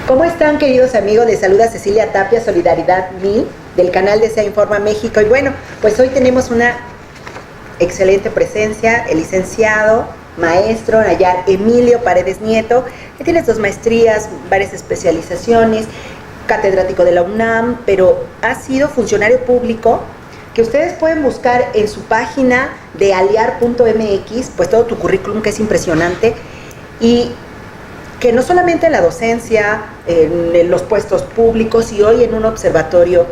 ¿Cómo están, queridos amigos? Les saluda Cecilia Tapia, Solidaridad 1000, del canal de SEA Informa México. Y bueno, pues hoy tenemos una excelente presencia, el licenciado, maestro Nayar Emilio Paredes Nieto, que tiene 2 maestrías, varias especializaciones, catedrático de la UNAM, pero ha sido funcionario público, que ustedes pueden buscar en su página de aliar.mx, pues todo tu currículum, que es impresionante, y que no solamente en la docencia, en los puestos públicos, y hoy en un observatorio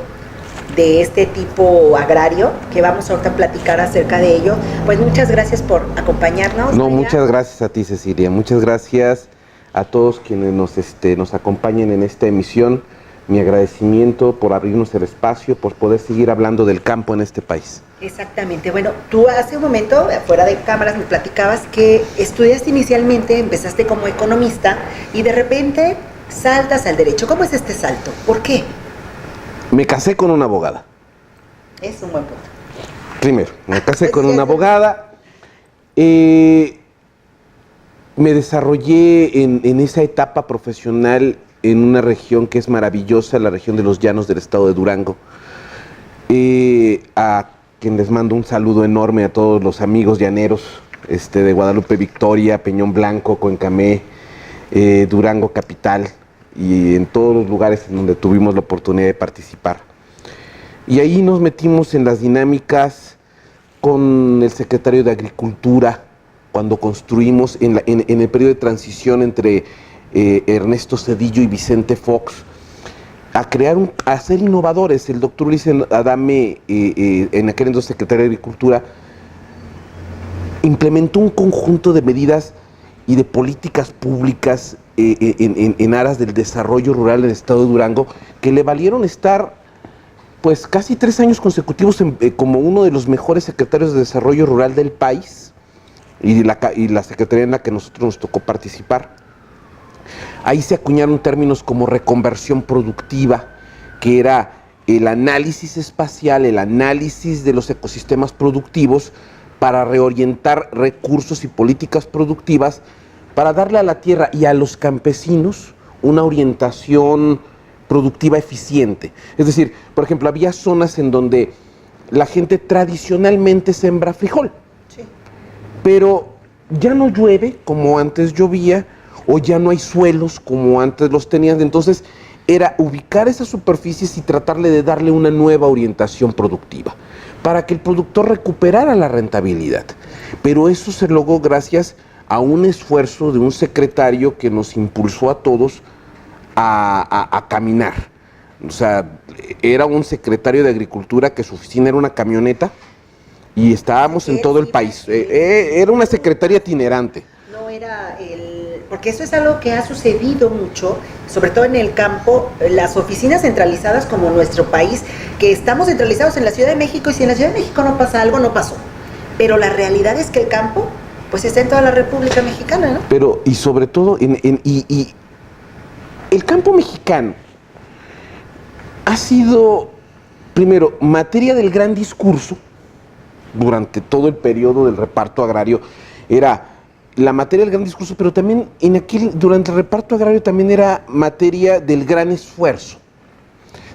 de este tipo agrario, que vamos ahorita a platicar acerca de ello. Pues muchas gracias por acompañarnos. No, muchas gracias a ti, Cecilia. Muchas gracias a todos quienes nos acompañen en esta emisión. Mi agradecimiento por abrirnos el espacio, por poder seguir hablando del campo en este país. Exactamente. Bueno, tú hace un momento, fuera de cámaras, me platicabas que estudiaste inicialmente, empezaste como economista y de repente saltas al derecho. ¿Cómo es este salto? ¿Por qué? Me casé con una abogada. Es un buen punto. Primero, me casé con una abogada. Me desarrollé en esa etapa profesional en una región que es maravillosa, la región de los Llanos del estado de Durango. A quien les mando un saludo enorme a todos los amigos llaneros de Guadalupe Victoria, Peñón Blanco, Cuencamé, Durango Capital, y en todos los lugares en donde tuvimos la oportunidad de participar. Y ahí nos metimos en las dinámicas con el secretario de Agricultura, cuando construimos en el periodo de transición entre Ernesto Zedillo y Vicente Fox, a ser innovadores. El doctor Luis Adame, en aquel entonces secretario de Agricultura, implementó un conjunto de medidas y de políticas públicas en aras del desarrollo rural en el estado de Durango, que le valieron estar pues casi 3 años consecutivos como uno de los mejores secretarios de desarrollo rural del país, y la secretaría en la que nosotros nos tocó participar. Ahí se acuñaron términos como reconversión productiva, que era el análisis espacial, el análisis de los ecosistemas productivos para reorientar recursos y políticas productivas para darle a la tierra y a los campesinos una orientación productiva eficiente. Es decir, por ejemplo, había zonas en donde la gente tradicionalmente sembra frijol, sí, pero ya no llueve como antes llovía, o ya no hay suelos como antes los tenían. Entonces era ubicar esas superficies y tratarle de darle una nueva orientación productiva para que el productor recuperara la rentabilidad. Pero eso se logró gracias a un esfuerzo de un secretario que nos impulsó a todos a caminar. O sea, era un secretario de Agricultura que su oficina era una camioneta y estábamos en todo el país. Era una secretaria itinerante. No era porque eso es algo que ha sucedido mucho, sobre todo en el campo, las oficinas centralizadas como nuestro país, que estamos centralizados en la Ciudad de México, y si en la Ciudad de México no pasa algo, no pasó. Pero la realidad es que el campo pues está en toda la República Mexicana, ¿no? Pero, y sobre todo, y el campo mexicano ha sido, primero, materia del gran discurso durante todo el periodo del reparto agrario. Era la materia del gran discurso, pero también durante el reparto agrario también era materia del gran esfuerzo,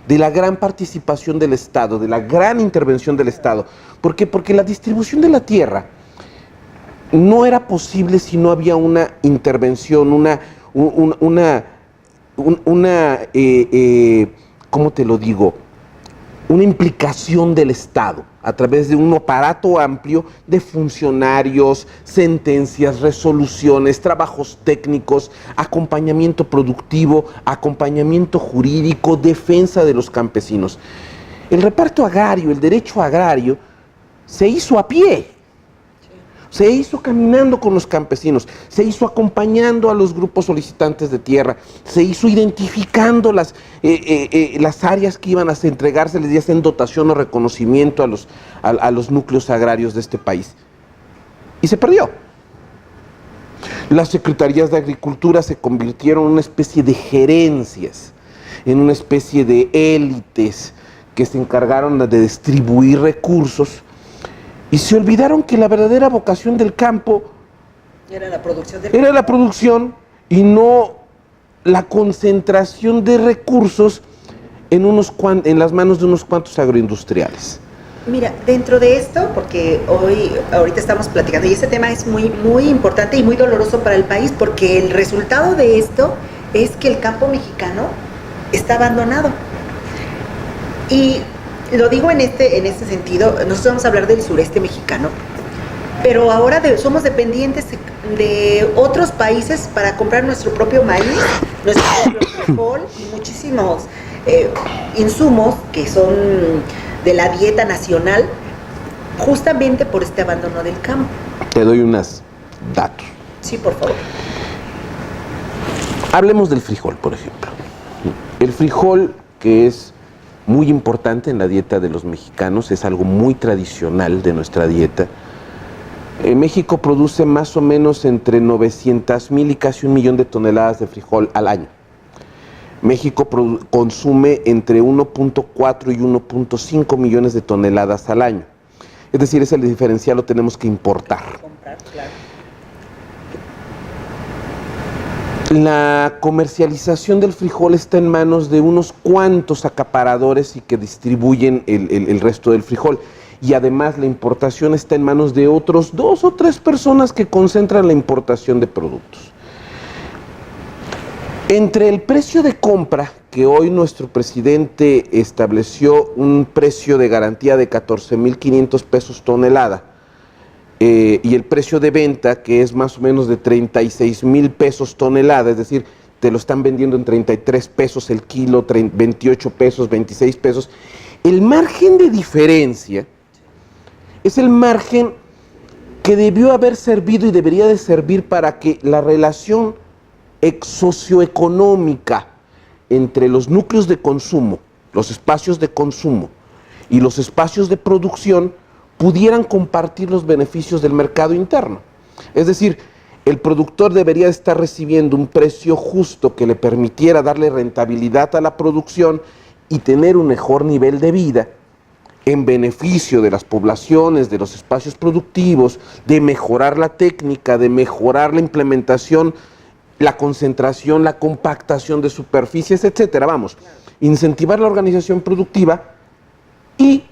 de la gran participación del Estado, de la gran intervención del Estado. ¿Por qué? Porque la distribución de la tierra no era posible si no había una intervención, ¿cómo te lo digo? Una implicación del Estado a través de un aparato amplio de funcionarios, sentencias, resoluciones, trabajos técnicos, acompañamiento productivo, acompañamiento jurídico, defensa de los campesinos. El reparto agrario, el derecho agrario, se hizo a pie. Se hizo caminando con los campesinos, se hizo acompañando a los grupos solicitantes de tierra, se hizo identificando las áreas que iban a entregárseles, ya sea en dotación o reconocimiento a los núcleos agrarios de este país. Y se perdió. Las secretarías de Agricultura se convirtieron en una especie de gerencias, en una especie de élites que se encargaron de distribuir recursos. Y se olvidaron que la verdadera vocación del campo era la producción y no la concentración de recursos en las manos de unos cuantos agroindustriales. Mira, dentro de esto, porque ahorita estamos platicando, y este tema es muy, muy importante y muy doloroso para el país, porque el resultado de esto es que el campo mexicano está abandonado. Y lo digo en este sentido, nosotros vamos a hablar del sureste mexicano, pero ahora somos dependientes de otros países para comprar nuestro propio maíz, nuestro propio frijol y muchísimos insumos que son de la dieta nacional, justamente por este abandono del campo. Te doy unos datos. Sí, por favor. Hablemos del frijol, por ejemplo. El frijol, que es muy importante en la dieta de los mexicanos, es algo muy tradicional de nuestra dieta. México produce más o menos entre 900,000 y casi 1,000,000 de toneladas de frijol al año. México consume entre 1.4 y 1.5 millones de toneladas al año. Es decir, ese diferencial lo tenemos que importar. Claro. La comercialización del frijol está en manos de unos cuantos acaparadores y que distribuyen el resto del frijol. Y además la importación está en manos de otros 2 o 3 personas que concentran la importación de productos. Entre el precio de compra, que hoy nuestro presidente estableció un precio de garantía de 14,500 pesos tonelada, y el precio de venta, que es más o menos de 36,000 pesos tonelada, es decir, te lo están vendiendo en 33 pesos el kilo, 28 pesos, 26 pesos, el margen de diferencia es el margen que debió haber servido y debería de servir para que la relación socioeconómica entre los núcleos de consumo, los espacios de consumo y los espacios de producción pudieran compartir los beneficios del mercado interno. Es decir, el productor debería estar recibiendo un precio justo que le permitiera darle rentabilidad a la producción y tener un mejor nivel de vida en beneficio de las poblaciones, de los espacios productivos, de mejorar la técnica, de mejorar la implementación, la concentración, la compactación de superficies, etcétera. Vamos, incentivar la organización productiva y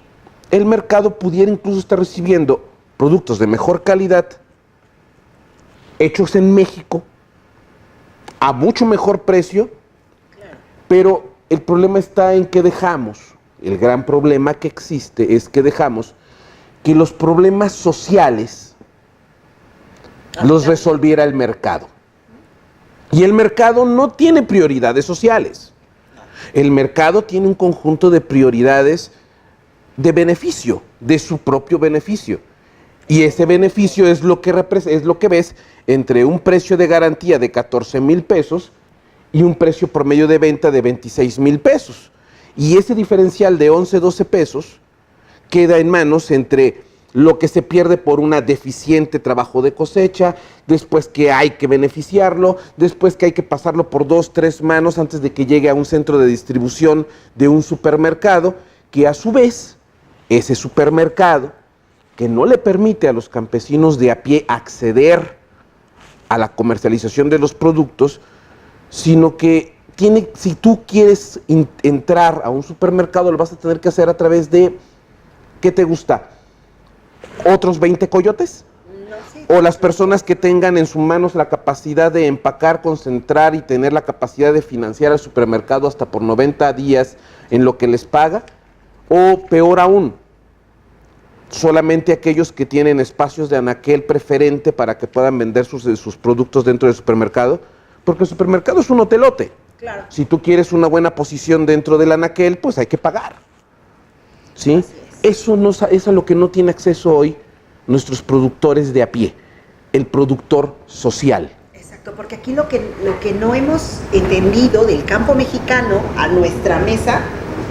el mercado pudiera incluso estar recibiendo productos de mejor calidad, hechos en México, a mucho mejor precio, pero el problema está en que el gran problema que existe es que dejamos que los problemas sociales los resolviera el mercado. Y el mercado no tiene prioridades sociales. El mercado tiene un conjunto de prioridades de beneficio, de su propio beneficio. Y ese beneficio es lo que ves entre un precio de garantía de 14,000 pesos y un precio promedio de venta de 26,000 pesos. Y ese diferencial de 11, 12 pesos queda en manos entre lo que se pierde por un deficiente trabajo de cosecha, después que hay que beneficiarlo, después que hay que pasarlo por 2, 3 manos antes de que llegue a un centro de distribución de un supermercado, que a su vez, ese supermercado, que no le permite a los campesinos de a pie acceder a la comercialización de los productos, sino que si tú quieres entrar a un supermercado, lo vas a tener que hacer a través de, ¿qué te gusta? ¿Otros 20 coyotes? No, sí. O las personas que tengan en sus manos la capacidad de empacar, concentrar y tener la capacidad de financiar al supermercado hasta por 90 días en lo que les paga, o peor aún, solamente aquellos que tienen espacios de anaquel preferente para que puedan vender sus productos dentro del supermercado, porque el supermercado es un hotelote. Claro. Si tú quieres una buena posición dentro del anaquel, pues hay que pagar. ¿Sí? Eso es a lo que no tiene acceso hoy nuestros productores de a pie, el productor social. Exacto, porque aquí lo que no hemos entendido del campo mexicano a nuestra mesa,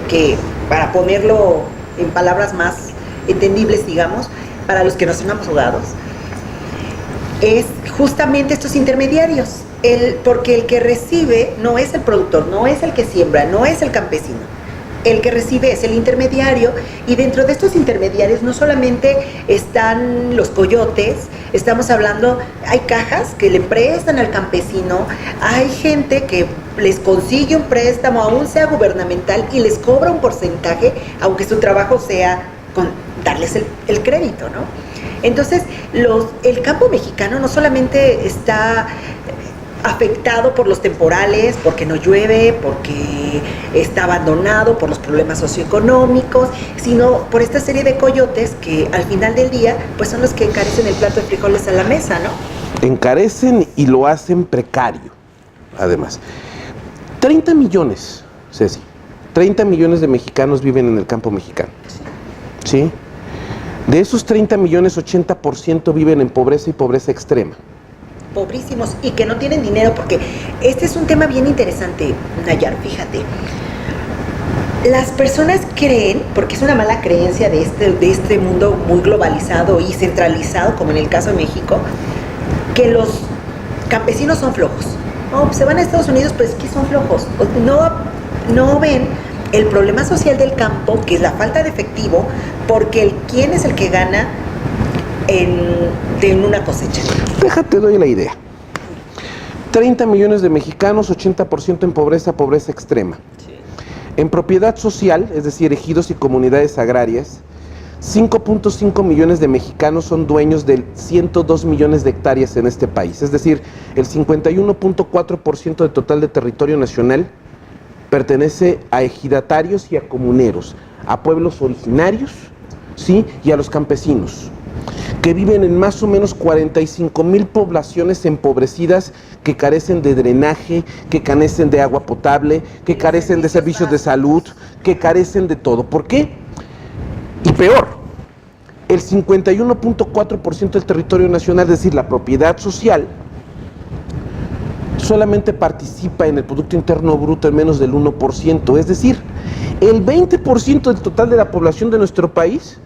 que para ponerlo en palabras más entendibles, digamos, para los que no son abogados, es justamente estos intermediarios. Porque el que recibe no es el productor, no es el que siembra, no es el campesino. El que recibe es el intermediario, y dentro de estos intermediarios no solamente están los coyotes, estamos hablando, hay cajas que le prestan al campesino, hay gente que les consigue un préstamo, aún sea gubernamental, y les cobra un porcentaje, aunque su trabajo sea con darles el crédito, ¿no? Entonces, el campo mexicano no solamente está afectado por los temporales, porque no llueve, porque está abandonado por los problemas socioeconómicos, sino por esta serie de coyotes que al final del día pues son los que encarecen el plato de frijoles a la mesa, ¿no? Encarecen y lo hacen precario, además. 30 millones, Ceci, 30 millones de mexicanos viven en el campo mexicano. ¿Sí? De esos 30 millones, 80% viven en pobreza y pobreza extrema. Pobrísimos y que no tienen dinero, porque este es un tema bien interesante, Nayar, fíjate. Las personas creen, porque es una mala creencia de este mundo muy globalizado y centralizado, como en el caso de México, que los campesinos son flojos. No, pues se van a Estados Unidos, pero es que son flojos. No ven el problema social del campo, que es la falta de efectivo, porque ¿quién es el que gana en una cosecha? Déjate, doy la idea. 30 millones de mexicanos, 80% en pobreza, pobreza extrema. Sí. En propiedad social, es decir, ejidos y comunidades agrarias, 5.5 millones de mexicanos son dueños de 102 millones de hectáreas en este país. Es decir, el 51.4% del total de territorio nacional pertenece a ejidatarios y a comuneros, a pueblos originarios, ¿sí? Y a los campesinos, que viven en más o menos 45,000 poblaciones empobrecidas que carecen de drenaje, que carecen de agua potable, que carecen de servicios de salud, que carecen de todo. ¿Por qué? Y peor, el 51.4% del territorio nacional, es decir, la propiedad social, solamente participa en el Producto Interno Bruto en menos del 1%, es decir, el 20% del total de la población de nuestro país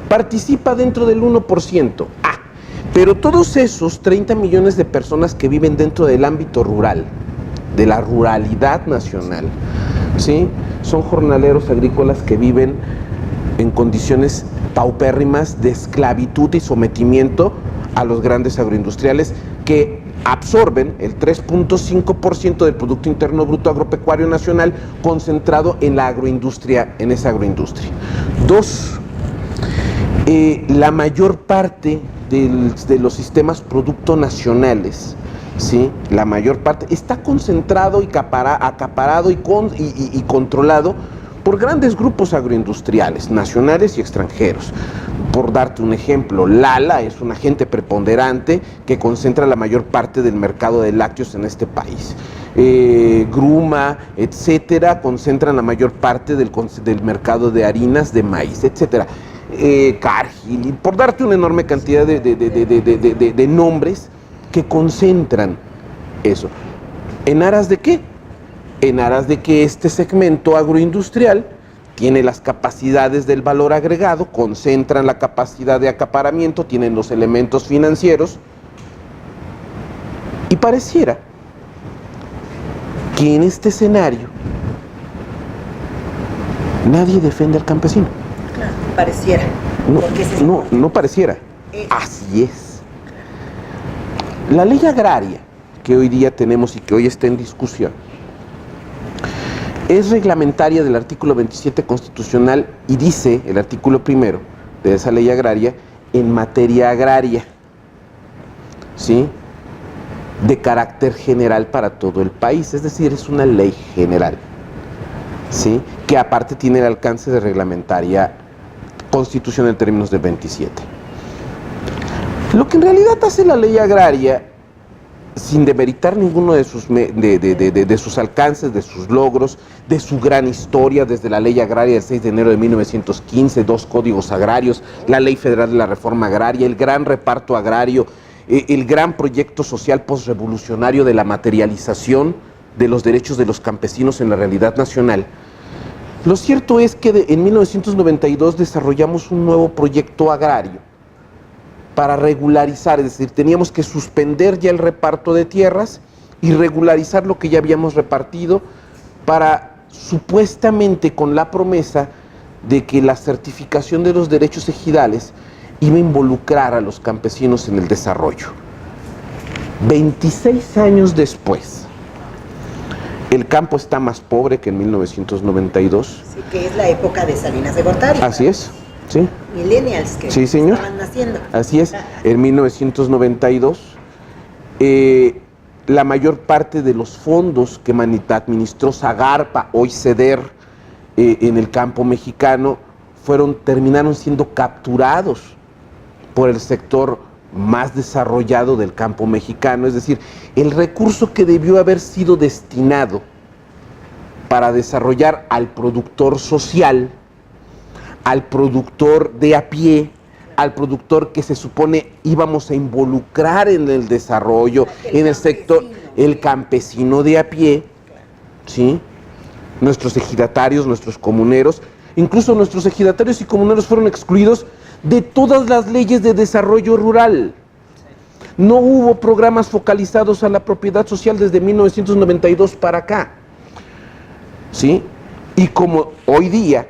participa dentro del 1%. Pero todos esos 30 millones de personas que viven dentro del ámbito rural, de la ruralidad nacional, ¿sí? Son jornaleros agrícolas que viven en condiciones paupérrimas de esclavitud y sometimiento a los grandes agroindustriales que absorben el 3.5% del Producto Interno Bruto Agropecuario Nacional concentrado en la agroindustria, en esa agroindustria. Dos, la mayor parte de los sistemas producto nacionales, ¿sí? La mayor parte está concentrado y acaparado y controlado por grandes grupos agroindustriales, nacionales y extranjeros. Por darte un ejemplo, Lala es un agente preponderante que concentra la mayor parte del mercado de lácteos en este país. Gruma, etcétera, concentran la mayor parte del mercado de harinas de maíz, etcétera. Cargill, por darte una enorme cantidad de nombres que concentran eso. ¿En aras de qué? En aras de que este segmento agroindustrial tiene las capacidades del valor agregado, concentran la capacidad de acaparamiento, tienen los elementos financieros, y pareciera que en este escenario nadie defiende al campesino. Claro, pareciera. No pareciera. Así es. La ley agraria que hoy día tenemos y que hoy está en discusión es reglamentaria del artículo 27 constitucional y dice el artículo 1 de esa ley agraria en materia agraria, ¿sí? De carácter general para todo el país, es decir, es una ley general, ¿sí? Que aparte tiene el alcance de reglamentaria constitucional en términos del 27. Lo que en realidad hace la ley agraria, sin demeritar ninguno de sus alcances, de sus logros, de su gran historia, desde la ley agraria del 6 de enero de 1915, 2 códigos agrarios, la ley federal de la reforma agraria, el gran reparto agrario, el gran proyecto social postrevolucionario de la materialización de los derechos de los campesinos en la realidad nacional. Lo cierto es que en 1992 desarrollamos un nuevo proyecto agrario para regularizar, es decir, teníamos que suspender ya el reparto de tierras y regularizar lo que ya habíamos repartido para, supuestamente, con la promesa de que la certificación de los derechos ejidales iba a involucrar a los campesinos en el desarrollo. 26 años después, El campo está más pobre que en 1992. Sí, que es la época de Salinas de Gortari. Así es, sí. Millennials que Sí, señor. estaban naciendo. Así es. En 1992, la mayor parte de los fondos que administró Zagarpa, hoy CEDER, en el campo mexicano, terminaron siendo capturados por el sector más desarrollado del campo mexicano. Es decir, el recurso que debió haber sido destinado para desarrollar al productor social, al productor de a pie, al productor que se supone íbamos a involucrar en el desarrollo, en el sector, el campesino de a pie, ¿sí? Nuestros ejidatarios, nuestros comuneros, incluso nuestros ejidatarios y comuneros fueron excluidos de todas las leyes de desarrollo rural. No hubo programas focalizados a la propiedad social desde 1992 para acá, ¿sí? Y como hoy día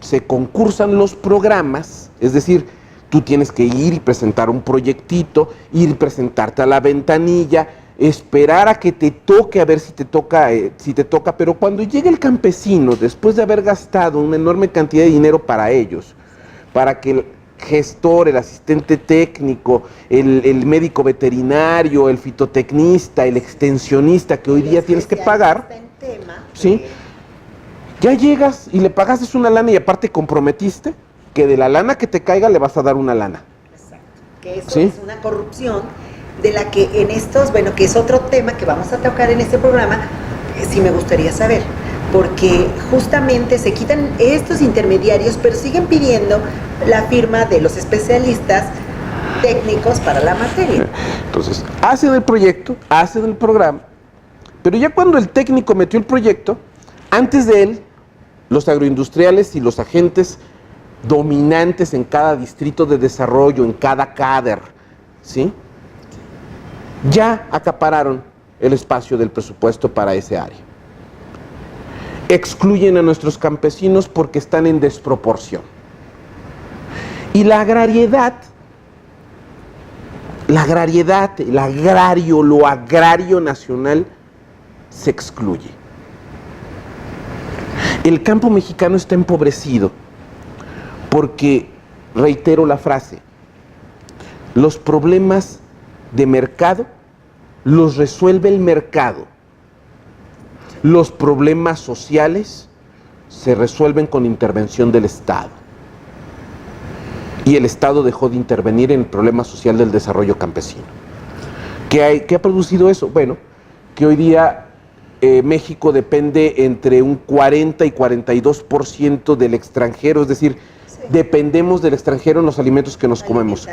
se concursan los programas, es decir, tú tienes que ir y presentar un proyectito, ir y presentarte a la ventanilla, esperar a que te toque, a ver si te toca, pero cuando llega el campesino, después de haber gastado una enorme cantidad de dinero para ellos, para que el gestor, el asistente técnico, el médico veterinario, el fitotecnista, el extensionista que hoy día tienes que pagar, ¿sí? Ya llegas y le pagaste una lana y aparte comprometiste que de la lana que te caiga le vas a dar una lana. Exacto. Que eso ¿sí? es una corrupción de la que en estos, bueno, que es otro tema que vamos a tocar en este programa, sí me gustaría saber, porque justamente se quitan estos intermediarios, pero siguen pidiendo la firma de los especialistas técnicos para la materia. Entonces, hacen el proyecto, hacen el programa, pero ya cuando el técnico metió el proyecto, antes de él, los agroindustriales y los agentes dominantes en cada distrito de desarrollo, en cada CADER, ¿sí? Ya acapararon el espacio del presupuesto para ese área. Excluyen a nuestros campesinos porque están en desproporción. Y la agrariedad, lo agrario nacional se excluye. El campo mexicano está empobrecido porque, reitero la frase, los problemas de mercado los resuelve el mercado. Los problemas sociales se resuelven con intervención del Estado. Y el Estado dejó de intervenir en el problema social del desarrollo campesino. ¿Qué ha producido eso? Bueno, que hoy día México depende entre un 40 y 42% del extranjero, es decir, dependemos del extranjero en los alimentos que nos comemos.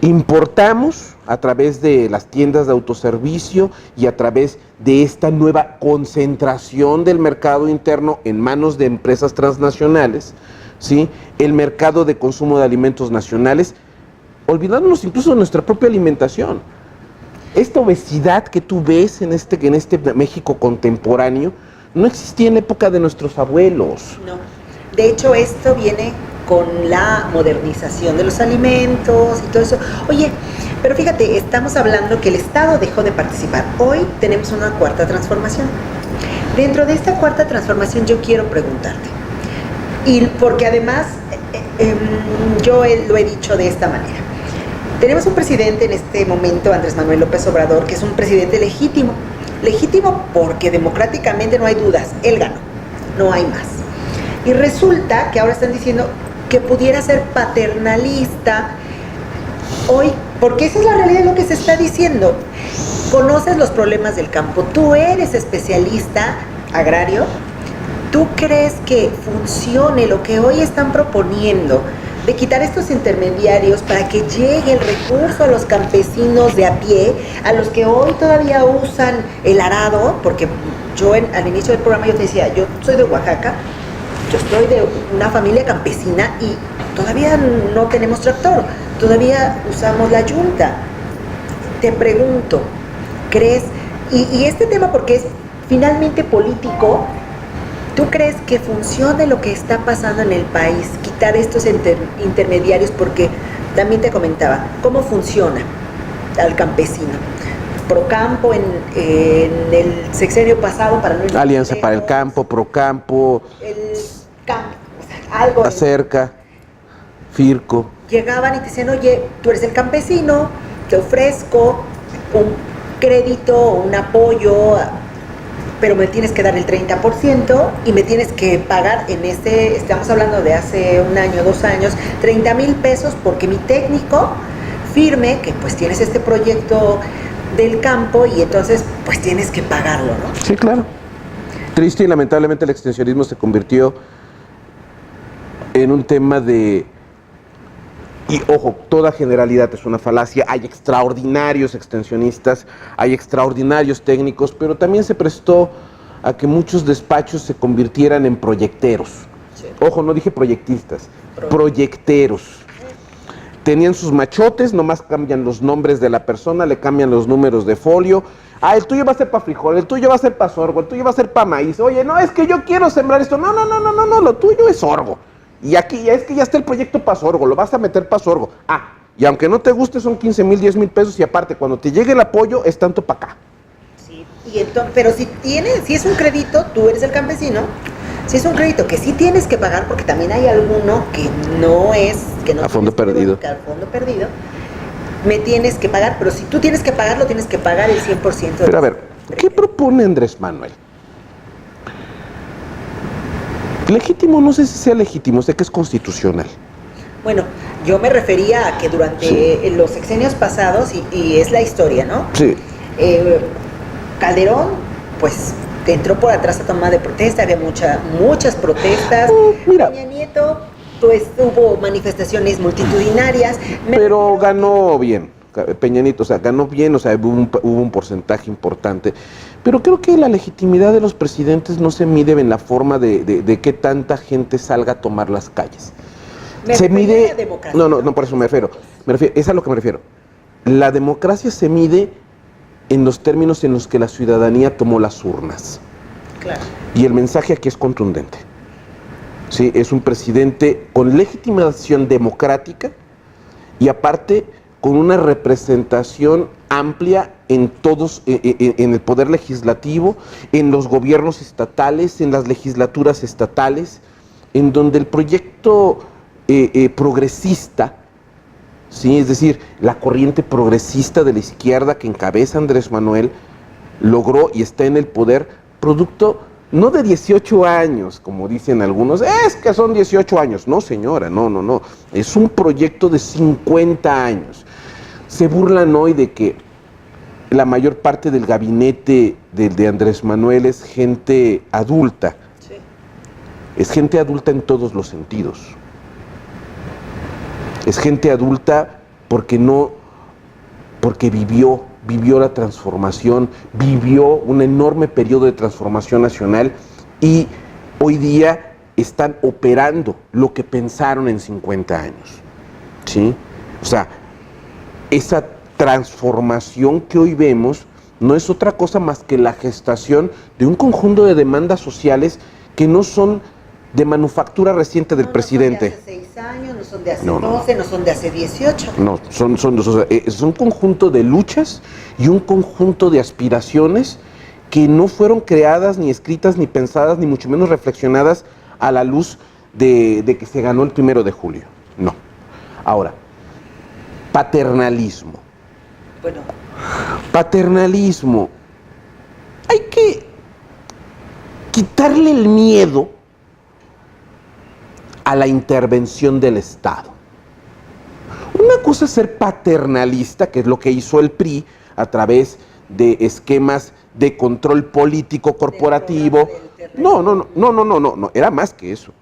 Importamos a través de las tiendas de autoservicio y a través de esta nueva concentración del mercado interno en manos de empresas transnacionales, ¿sí? El mercado de consumo de alimentos nacionales, olvidándonos incluso de nuestra propia alimentación. Esta obesidad que tú ves en este México contemporáneo no existía en la época de nuestros abuelos. No. De hecho, esto viene con la modernización de los alimentos y todo eso. Oye, pero fíjate, estamos hablando que el Estado dejó de participar. Hoy tenemos una cuarta transformación. Dentro de esta cuarta transformación yo quiero preguntarte, y porque además yo lo he dicho de esta manera. Tenemos un presidente en este momento, Andrés Manuel López Obrador, que es un presidente legítimo. Legítimo porque democráticamente no hay dudas, él ganó, no hay más. Y resulta que ahora están diciendo que pudiera ser paternalista hoy, porque esa es la realidad de lo que se está diciendo. Conoces los problemas del campo, tú eres especialista agrario, ¿tú crees que funcione lo que hoy están proponiendo de quitar estos intermediarios para que llegue el recurso a los campesinos de a pie, a los que hoy todavía usan el arado? Porque yo al inicio del programa yo te decía, yo soy de Oaxaca, yo estoy de una familia campesina y todavía no tenemos tractor, todavía usamos la yunta. Te pregunto, ¿crees? Y este tema, porque es finalmente político, ¿tú crees que funcione lo que está pasando en el país? Quitar estos intermediarios, porque también te comentaba, ¿cómo funciona al campesino? Procampo en el sexenio pasado, para no ir Alianza lejos, para el Campo, Procampo, el campo, o sea, algo. Acerca, Firco. Llegaban y te decían, oye, tú eres el campesino, te ofrezco un crédito, un apoyo, pero me tienes que dar el 30% y me tienes que pagar estamos hablando de hace un año, 2 años, 30,000 pesos porque mi técnico firme que pues tienes este proyecto del campo y entonces pues tienes que pagarlo, ¿no? Sí, claro. Triste y lamentablemente el extensionismo se convirtió en un tema de... Y ojo, toda generalidad es una falacia, hay extraordinarios extensionistas, hay extraordinarios técnicos, pero también se prestó a que muchos despachos se convirtieran en proyecteros. Sí. Ojo, no dije proyectistas, proyecteros. Tenían sus machotes, nomás cambian los nombres de la persona, le cambian los números de folio. Ah, el tuyo va a ser para frijol, el tuyo va a ser para sorgo, el tuyo va a ser para maíz. Oye, no, es que yo quiero sembrar esto. No, lo tuyo es sorgo. Y aquí ya es que ya está el proyecto para sorgo, lo vas a meter para sorgo. Ah, y aunque no te guste son 15,000, 10,000 pesos y aparte cuando te llegue el apoyo es tanto para acá. Sí, y entonces, pero si es un crédito, tú eres el campesino, si es un crédito que sí tienes que pagar, porque también hay alguno que no es, que no A fondo perdido. A fondo perdido, me tienes que pagar, pero si tú tienes que pagarlo, tienes que pagar el 100%. Pero a ver, ¿qué propone Andrés Manuel? Legítimo, no sé si sea legítimo, sé que es constitucional. Bueno, yo me refería a que durante los sexenios pasados, y es la historia, ¿no? Sí. Calderón, pues, entró por atrás a tomar de protesta, había muchas protestas. Mira. Peña Nieto, pues, hubo manifestaciones multitudinarias. Pero ganó bien, Peña Nieto, o sea, ganó bien, o sea, hubo un porcentaje importante. Pero creo que la legitimidad de los presidentes no se mide en la forma de que tanta gente salga a tomar las calles. Se mide... La democracia, No, por eso me refiero. Es a lo que me refiero. La democracia se mide en los términos en los que la ciudadanía tomó las urnas. Claro. Y el mensaje aquí es contundente. Sí, es un presidente con legitimación democrática y aparte con una representación amplia en todos, en el poder legislativo, en los gobiernos estatales, en las legislaturas estatales, en donde el proyecto progresista, ¿sí? Es decir, la corriente progresista de la izquierda que encabeza Andrés Manuel, logró y está en el poder, producto no de 18 años, como dicen algunos, es que son 18 años. No, señora, no. Es un proyecto de 50 años. Se burlan hoy de que la mayor parte del gabinete de Andrés Manuel es gente adulta. Sí. Es gente adulta en todos los sentidos. Es gente adulta porque vivió la transformación, vivió un enorme periodo de transformación nacional y hoy día están operando lo que pensaron en 50 años. ¿Sí? O sea, esa transformación que hoy vemos no es otra cosa más que la gestación de un conjunto de demandas sociales que no son de manufactura reciente del presidente. No son de hace 6 años, no son de hace 12, no son de hace 18. No, es un conjunto de luchas y un conjunto de aspiraciones que no fueron creadas, ni escritas, ni pensadas, ni mucho menos reflexionadas a la luz de que se ganó el 1 de julio. No. Ahora, paternalismo. Bueno. Paternalismo. Hay que quitarle el miedo a la intervención del Estado. Una cosa es ser paternalista, que es lo que hizo el PRI a través de esquemas de control político corporativo. No, era más que eso.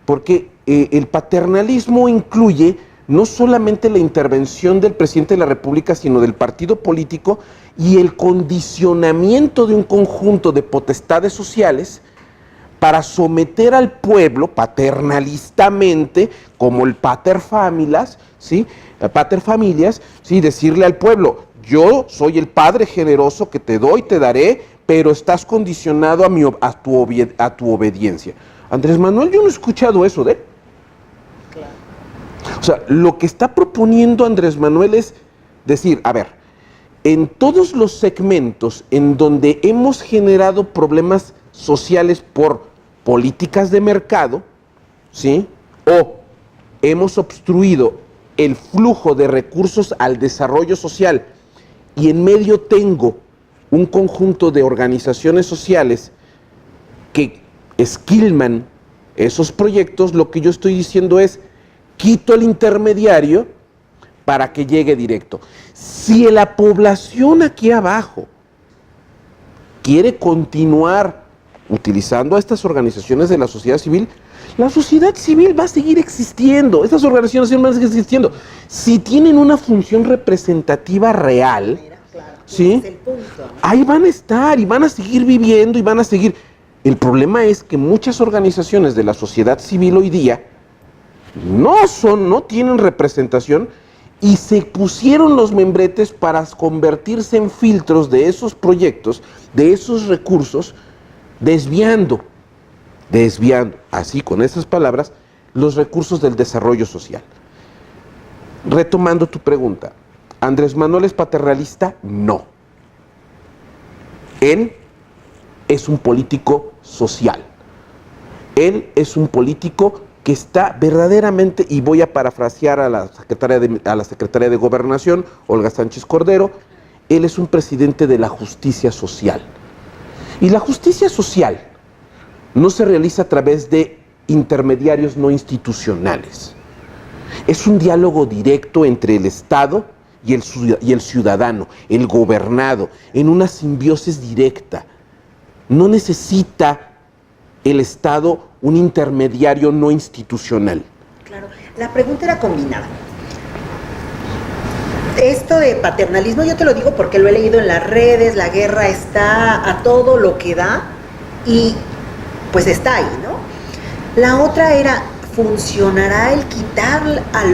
Porque el paternalismo incluye no solamente la intervención del presidente de la República, sino del partido político y el condicionamiento de un conjunto de potestades sociales para someter al pueblo paternalistamente, como el pater familias, ¿sí? Pater familias, ¿sí? Decirle al pueblo, yo soy el padre generoso que te doy, te daré, pero estás condicionado a tu obediencia. Andrés Manuel, yo no he escuchado eso de él. Claro. O sea, lo que está proponiendo Andrés Manuel es decir, a ver, en todos los segmentos en donde hemos generado problemas sociales por políticas de mercado, ¿sí? O hemos obstruido el flujo de recursos al desarrollo social y en medio tengo un conjunto de organizaciones sociales que esquilman esos proyectos, lo que yo estoy diciendo es, quito el intermediario para que llegue directo. Si la población aquí abajo quiere continuar utilizando a estas organizaciones de la sociedad civil va a seguir existiendo, estas organizaciones van a seguir existiendo. Si tienen una función representativa real, ¿sí? Ahí van a estar y van a seguir viviendo y van a seguir. El problema es que muchas organizaciones de la sociedad civil hoy día no tienen representación y se pusieron los membretes para convertirse en filtros de esos proyectos, de esos recursos, desviando, así con esas palabras, los recursos del desarrollo social. Retomando tu pregunta, ¿Andrés Manuel es paternalista? No. Él es un político social. Él es un político que está verdaderamente, y voy a parafrasear a la secretaria de Gobernación, Olga Sánchez Cordero, él es un presidente de la justicia social. Y la justicia social no se realiza a través de intermediarios no institucionales. Es un diálogo directo entre el Estado y el ciudadano, el gobernado, en una simbiosis directa. No necesita el Estado un intermediario no institucional. Claro, la pregunta era combinada. Esto de paternalismo, yo te lo digo porque lo he leído en las redes, la guerra está a todo lo que da y pues está ahí, ¿no? La otra era, ¿funcionará el quitar a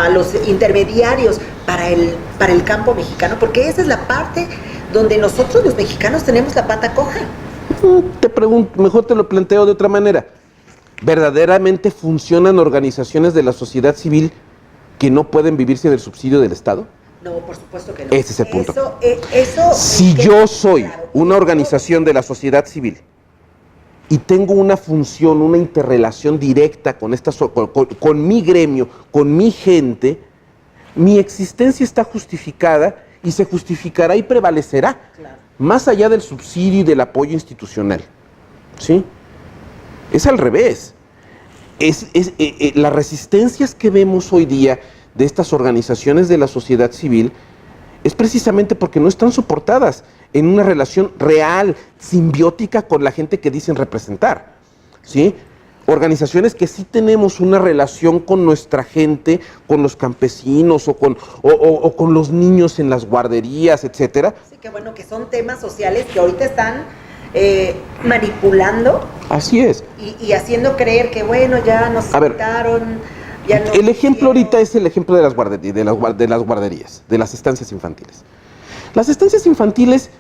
los intermediarios para el campo mexicano? Porque esa es la parte donde nosotros los mexicanos tenemos la pata coja. Te pregunto, mejor te lo planteo de otra manera. ¿Verdaderamente funcionan organizaciones de la sociedad civil que no pueden vivirse del subsidio del Estado? No, por supuesto que no. Ese es el punto. Eso si yo soy una organización de la sociedad civil y tengo una función, una interrelación directa con mi gremio, con mi gente, mi existencia está justificada y se justificará y prevalecerá, claro, más allá del subsidio y del apoyo institucional. ¿Sí? Es al revés. Las resistencias que vemos hoy día de estas organizaciones de la sociedad civil es precisamente porque no están soportadas en una relación real, simbiótica con la gente que dicen representar, ¿sí? Organizaciones que sí tenemos una relación con nuestra gente, con los campesinos o con los niños en las guarderías, etcétera. Sí, que bueno, que son temas sociales que ahorita están manipulando. Así es. Y haciendo creer que bueno, ya nos quitaron. El ejemplo ahorita es el ejemplo de las guarderías, de las estancias infantiles. Las estancias infantiles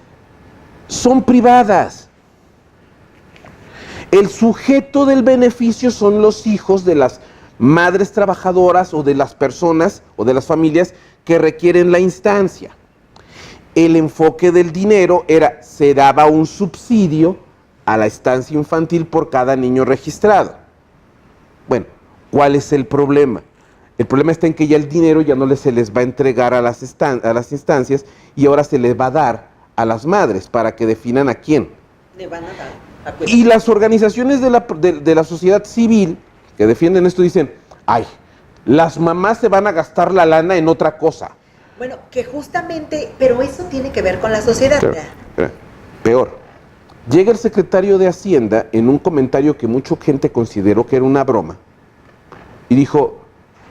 son privadas. El sujeto del beneficio son los hijos de las madres trabajadoras o de las personas o de las familias que requieren la instancia. El enfoque del dinero era, se daba un subsidio a la estancia infantil por cada niño registrado. Bueno, ¿cuál es el problema? El problema está en que ya el dinero ya no se les va a entregar a las instancias y ahora se les va a dar a las madres para que definan a quién. Le van a dar. Y las organizaciones de la sociedad civil que defienden esto dicen, ay, las mamás se van a gastar la lana en otra cosa. Bueno, que justamente, pero eso tiene que ver con la sociedad. Peor. Llega el secretario de Hacienda en un comentario que mucha gente consideró que era una broma y dijo,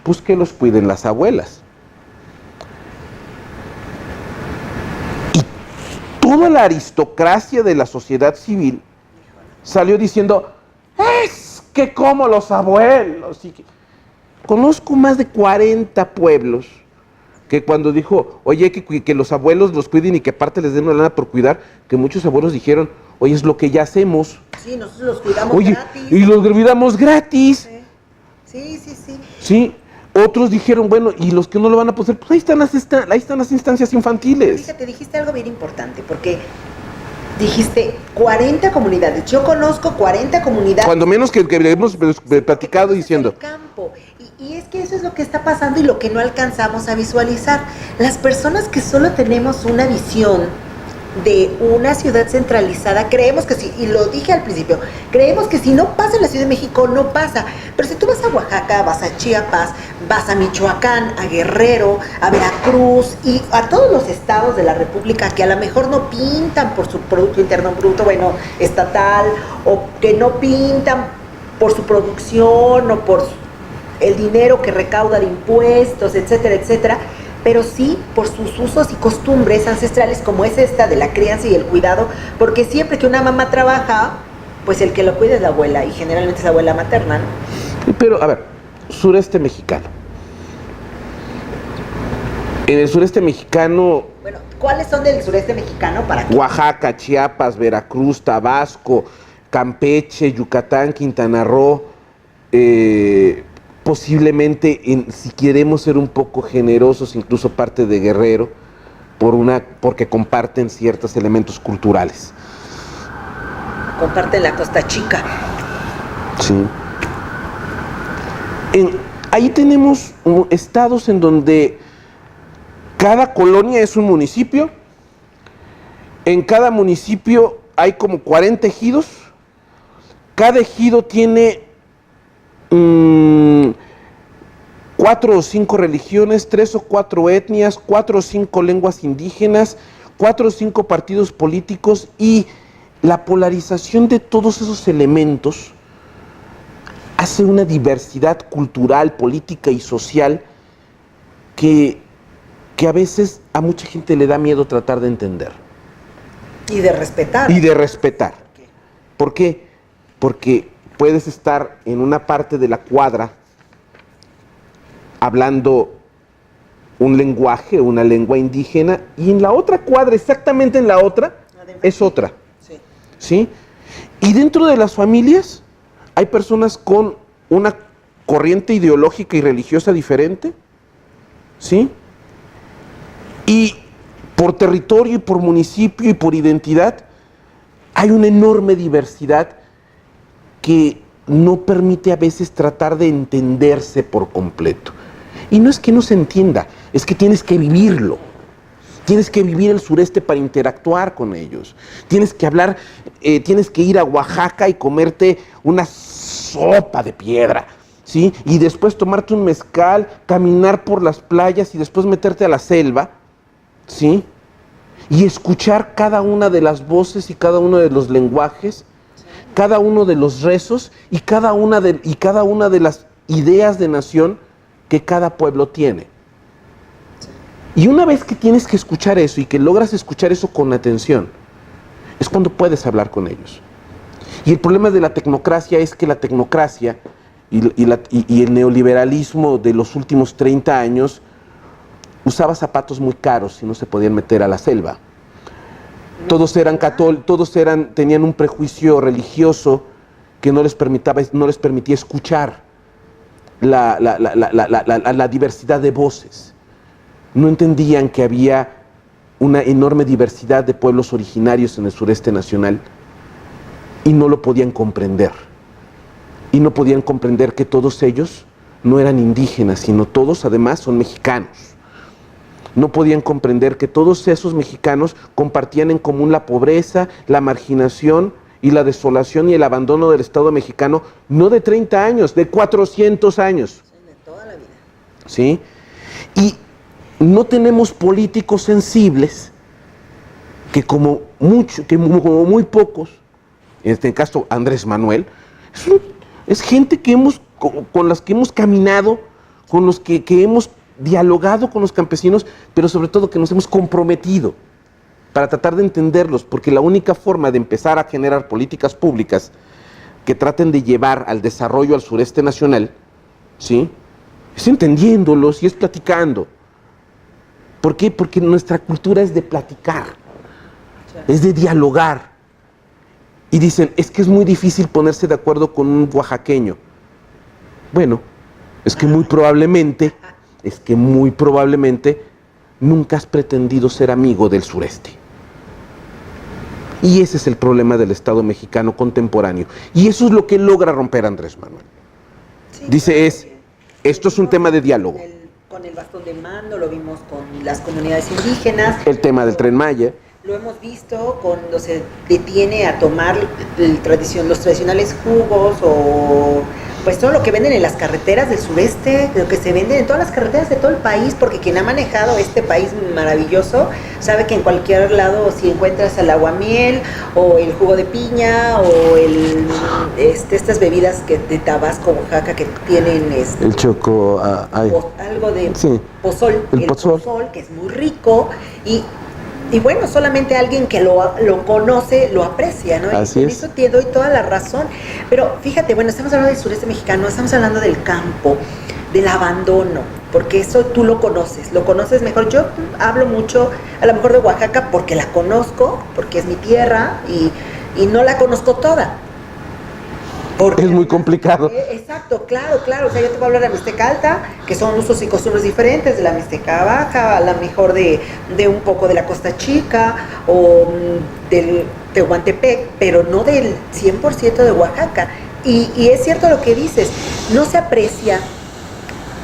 pues que los cuiden las abuelas. Y toda la aristocracia de la sociedad civil salió diciendo, es que como los abuelos. Conozco más de 40 pueblos que cuando dijo, oye, que los abuelos los cuiden y que aparte les den una lana por cuidar, que muchos abuelos dijeron, oye, es lo que ya hacemos. Sí, nosotros los cuidamos gratis. Y los cuidamos gratis. Sí. Sí, Otros dijeron, bueno, y los que no lo van a poder, pues ahí están las instancias infantiles. Fíjate, dijiste algo bien importante, porque dijiste 40 comunidades. Yo conozco 40 comunidades. Cuando menos que hemos platicado diciendo. El campo. Y es que eso es lo que está pasando y lo que no alcanzamos a visualizar. Las personas que solo tenemos una visión de una ciudad centralizada, creemos que sí, y lo dije al principio, creemos que si no pasa en la Ciudad de México, no pasa. Pero si tú vas a Oaxaca, vas a Chiapas, vas a Michoacán, a Guerrero, a Veracruz y a todos los estados de la República que a lo mejor no pintan por su Producto Interno Bruto, bueno, estatal, o que no pintan por su producción o por el dinero que recauda de impuestos, etcétera, etcétera, pero sí por sus usos y costumbres ancestrales, como es esta de la crianza y el cuidado, porque siempre que una mamá trabaja, pues el que lo cuida es la abuela, y generalmente es la abuela materna, ¿no? Pero, a ver, sureste mexicano. En el sureste mexicano... Bueno, ¿cuáles son del sureste mexicano para qué? Oaxaca, Chiapas, Veracruz, Tabasco, Campeche, Yucatán, Quintana Roo, posiblemente, si queremos ser un poco generosos, incluso parte de Guerrero, porque comparten ciertos elementos culturales. Comparten la Costa Chica. Sí. Ahí tenemos estados en donde cada colonia es un municipio. En cada municipio hay como 40 ejidos. Cada ejido tiene 4 o 5 religiones, 3 o 4 etnias, 4 o 5 lenguas indígenas, 4 o 5 partidos políticos, y la polarización de todos esos elementos hace una diversidad cultural, política y social que a veces a mucha gente le da miedo tratar de entender. Y de respetar. Y de respetar. ¿Por qué? Porque puedes estar en una parte de la cuadra hablando un lenguaje, una lengua indígena, y en la otra cuadra, exactamente en la otra, es otra. Sí. ¿Sí? Y dentro de las familias hay personas con una corriente ideológica y religiosa diferente, ¿sí? Y por territorio y por municipio y por identidad hay una enorme diversidad que no permite a veces tratar de entenderse por completo. Y no es que no se entienda, es que tienes que vivirlo. Tienes que vivir el sureste para interactuar con ellos. Tienes que hablar, tienes que ir a Oaxaca y comerte una sopa de piedra, ¿sí? Y después tomarte un mezcal, caminar por las playas y después meterte a la selva, ¿sí? Y escuchar cada una de las voces y cada uno de los lenguajes, cada uno de los rezos y cada una de las ideas de nación que cada pueblo tiene. Y una vez que tienes que escuchar eso y que logras escuchar eso con atención, es cuando puedes hablar con ellos. Y el problema de la tecnocracia es que la tecnocracia y el neoliberalismo de los últimos 30 años usaba zapatos muy caros y no se podían meter a la selva. Todos eran católicos, tenían un prejuicio religioso que no les permitía escuchar la diversidad de voces. No entendían que había una enorme diversidad de pueblos originarios en el sureste nacional y no lo podían comprender. Y no podían comprender que todos ellos no eran indígenas, sino todos además son mexicanos. No podían comprender que todos esos mexicanos compartían en común la pobreza, la marginación y la desolación y el abandono del Estado mexicano, no de 30 años, de 400 años. Sí, de toda la vida. ¿Sí? Y no tenemos políticos sensibles que como muy pocos, en este caso Andrés Manuel, es gente con las que hemos caminado, con los que hemos dialogado con los campesinos, pero sobre todo que nos hemos comprometido para tratar de entenderlos, porque la única forma de empezar a generar políticas públicas que traten de llevar al desarrollo al sureste nacional, ¿sí?, es entendiéndolos y es platicando. ¿Por qué? Porque nuestra cultura es de platicar, es de dialogar. Y dicen, es que es muy difícil ponerse de acuerdo con un oaxaqueño. Bueno, Es que muy probablemente nunca has pretendido ser amigo del sureste. Y ese es el problema del Estado mexicano contemporáneo. Y eso es lo que logra romper Andrés Manuel. Sí, Dice claro, esto es un tema de diálogo. Con el bastón de mando, lo vimos con las comunidades indígenas. El tema del Tren Maya. Lo hemos visto cuando se detiene a tomar los tradicionales jugos o pues todo lo que venden en las carreteras del sureste, lo que se vende en todas las carreteras de todo el país, porque quien ha manejado este país maravilloso sabe que en cualquier lado si encuentras el aguamiel o el jugo de piña o estas bebidas de Tabasco, Oaxaca que tienen el choco, algo de sí, pozol, el pozol que es muy rico y bueno, solamente alguien que lo conoce lo aprecia, ¿no? Así es. Eso te doy toda la razón. Pero fíjate, bueno, estamos hablando del sureste mexicano, estamos hablando del campo, del abandono, porque eso tú lo conoces mejor. Yo hablo mucho, a lo mejor de Oaxaca, porque la conozco, porque es mi tierra y no la conozco toda. Porque es muy complicado. Exacto, claro. O sea, yo te voy a hablar de la Mixteca Alta, que son usos y costumbres diferentes, de la Mixteca Baja, a lo mejor de un poco de la Costa Chica o del Tehuantepec, pero no del 100% de Oaxaca. Y es cierto lo que dices, no se aprecia,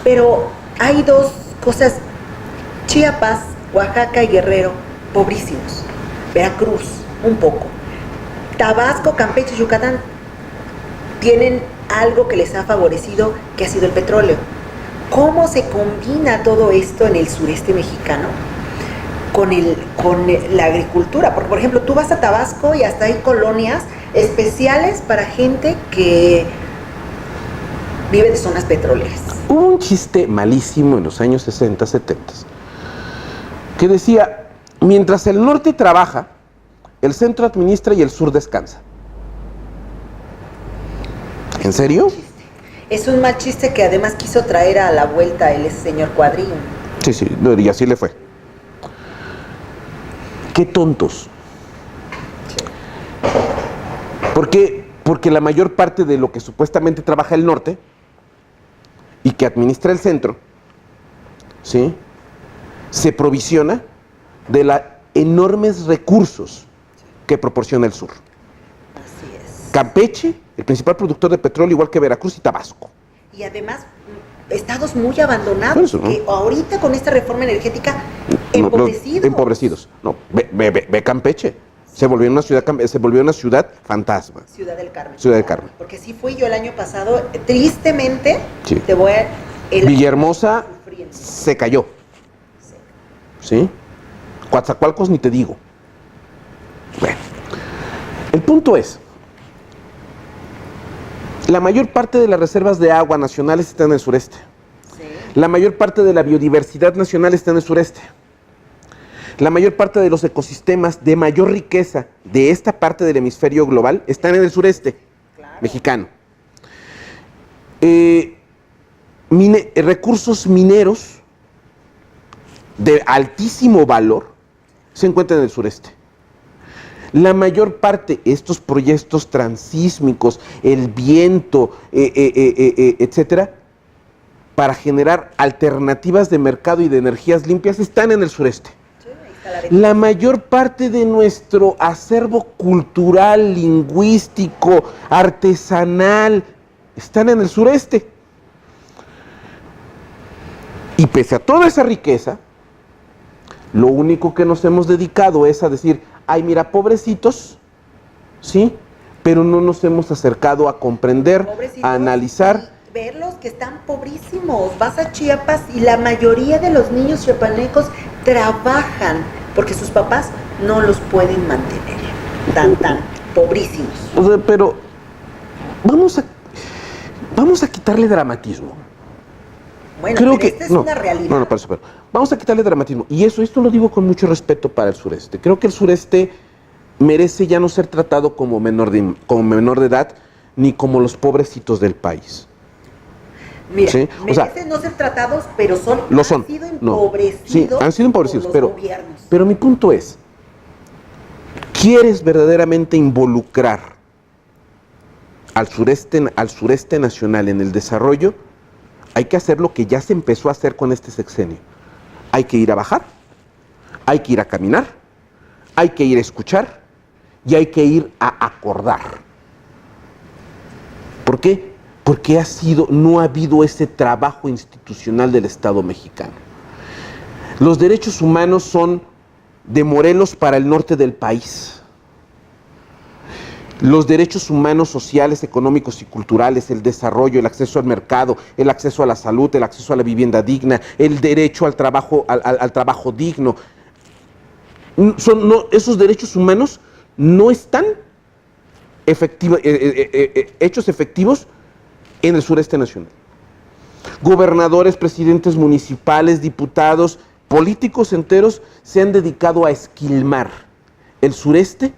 pero hay dos cosas: Chiapas, Oaxaca y Guerrero, pobrísimos. Veracruz, un poco. Tabasco, Campeche y Yucatán tienen algo que les ha favorecido, que ha sido el petróleo. ¿Cómo se combina todo esto en el sureste mexicano con la agricultura? Porque, por ejemplo, tú vas a Tabasco y hasta hay colonias especiales para gente que vive de zonas petroleras. Hubo un chiste malísimo en los años 60, 70, que decía, mientras el norte trabaja, el centro administra y el sur descansa. ¿En serio? Es un mal chiste que además quiso traer a la vuelta el señor Cuadrillo. Sí, y así le fue. Qué tontos. ¿Por qué? Porque la mayor parte de lo que supuestamente trabaja el norte y que administra el centro, ¿sí?, se provisiona de los enormes recursos que proporciona el sur. Así es. Campeche, el principal productor de petróleo, igual que Veracruz y Tabasco. Y además, estados muy abandonados, Eso, ¿no? que ahorita con esta reforma energética, empobrecidos. No, ve Campeche. Se volvió una ciudad fantasma. Ciudad del Carmen. Ciudad del Carmen. Porque sí fui yo el año pasado, tristemente, Sí. Villahermosa se cayó. ¿Sí? Coatzacoalcos ni te digo. Bueno, el punto es, la mayor parte de las reservas de agua nacionales están en el sureste. Sí. La mayor parte de la biodiversidad nacional está en el sureste. La mayor parte de los ecosistemas de mayor riqueza de esta parte del hemisferio global están en el sureste mexicano. Recursos mineros de altísimo valor se encuentran en el sureste. La mayor parte de estos proyectos transísmicos, el viento, etcétera, para generar alternativas de mercado y de energías limpias, están en el sureste. La mayor parte de nuestro acervo cultural, lingüístico, artesanal, están en el sureste. Y pese a toda esa riqueza, lo único que nos hemos dedicado es a decir, ay, mira, pobrecitos, ¿sí? Pero no nos hemos acercado a comprender, a analizar. Verlos que están pobrísimos. Vas a Chiapas y la mayoría de los niños chiapanecos trabajan porque sus papás no los pueden mantener. Tan pobrísimos. O sea, pero vamos a quitarle dramatismo. Bueno, Creo pero que esta es no, una realidad. No, pero vamos a quitarle dramatismo. Y esto lo digo con mucho respeto para el sureste. Creo que el sureste merece ya no ser tratado como menor de edad, ni como los pobrecitos del país. Mira, ¿sí? merecen no ser tratados, pero han sido empobrecidos. Sí, han sido empobrecidos, por los gobiernos. Pero mi punto es, ¿quieres verdaderamente involucrar al sureste nacional en el desarrollo? hay que hacer lo que ya se empezó a hacer con este sexenio. Hay que ir a bajar, hay que ir a caminar, hay que ir a escuchar y hay que ir a acordar. ¿Por qué? Porque no ha habido ese trabajo institucional del Estado mexicano. Los derechos humanos son de Morelos para el norte del país. Los derechos humanos sociales, económicos y culturales, el desarrollo, el acceso al mercado, el acceso a la salud, el acceso a la vivienda digna, el derecho al trabajo digno. Esos derechos humanos no están hechos efectivos en el sureste nacional. Gobernadores, presidentes municipales, diputados, políticos enteros se han dedicado a esquilmar el sureste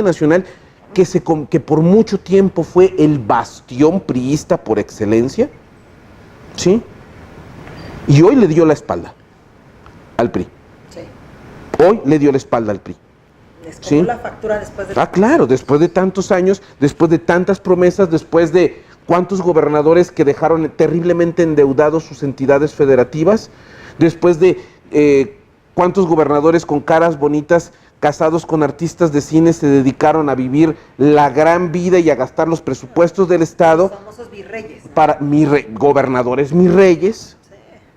nacional, que por mucho tiempo fue el bastión priista por excelencia, ¿sí? Y hoy le dio la espalda al PRI. Sí. Hoy le dio la espalda al PRI. Les cobró ¿Sí? la factura después de... Claro, después de tantos años, después de tantas promesas, después de cuántos gobernadores que dejaron terriblemente endeudados sus entidades federativas, después de cuántos gobernadores con caras bonitas, casados con artistas de cine, se dedicaron a vivir la gran vida y a gastar los presupuestos del Estado. Los famosos virreyes, ¿no? Para gobernadores mis reyes,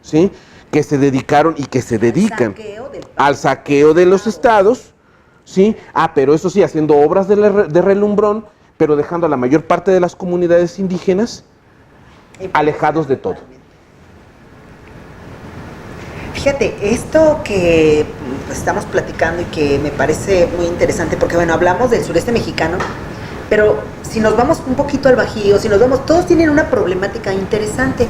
Sí. ¿sí? Que se dedicaron y que se dedican Saqueo al saqueo de los estados, ¿sí? Pero eso sí, haciendo obras de relumbrón, pero dejando a la mayor parte de las comunidades indígenas alejados de todo. Fíjate, esto que estamos platicando y que me parece muy interesante, porque bueno, hablamos del sureste mexicano, pero si nos vamos un poquito al Bajío, si nos vamos, todos tienen una problemática interesante,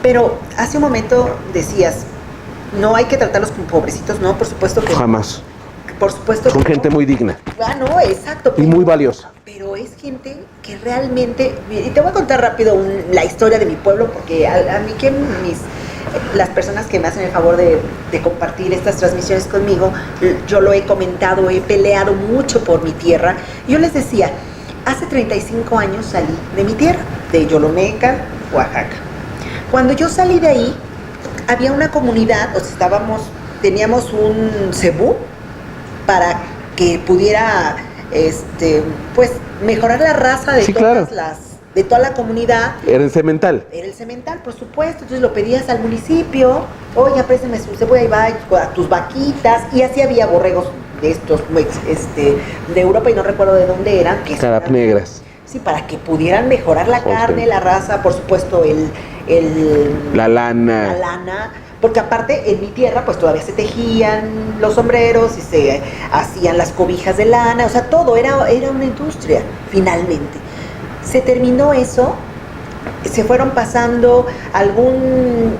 pero hace un momento decías, no hay que tratarlos como pobrecitos, no, por supuesto que Jamás. por supuesto Son que gente no. muy digna Ah, no, exacto. y muy valiosa. Pero es gente que realmente, y te voy a contar rápido la historia de mi pueblo, porque a mí que las personas que me hacen el favor de compartir estas transmisiones conmigo, yo lo he comentado, he peleado mucho por mi tierra. Yo les decía, hace 35 años salí de mi tierra, de Yolomeca, Oaxaca. Cuando yo salí de ahí, había una comunidad, o sea, teníamos un cebú para que pudiera pues mejorar la raza de Sí, todas claro. de toda la comunidad. Era el cemental. Era el cemental, por supuesto. Entonces lo pedías al municipio, oye, préstame su cebú, ahí va a tus vaquitas, y así había borregos de estos de Europa, y no recuerdo de dónde eran, que Carapnegras. sí, para que pudieran mejorar la carne, la raza, por supuesto La lana. la lana, porque aparte en mi tierra pues todavía se tejían los sombreros y se hacían las cobijas de lana, o sea, todo era una industria. Finalmente se terminó eso, se fueron pasando, algún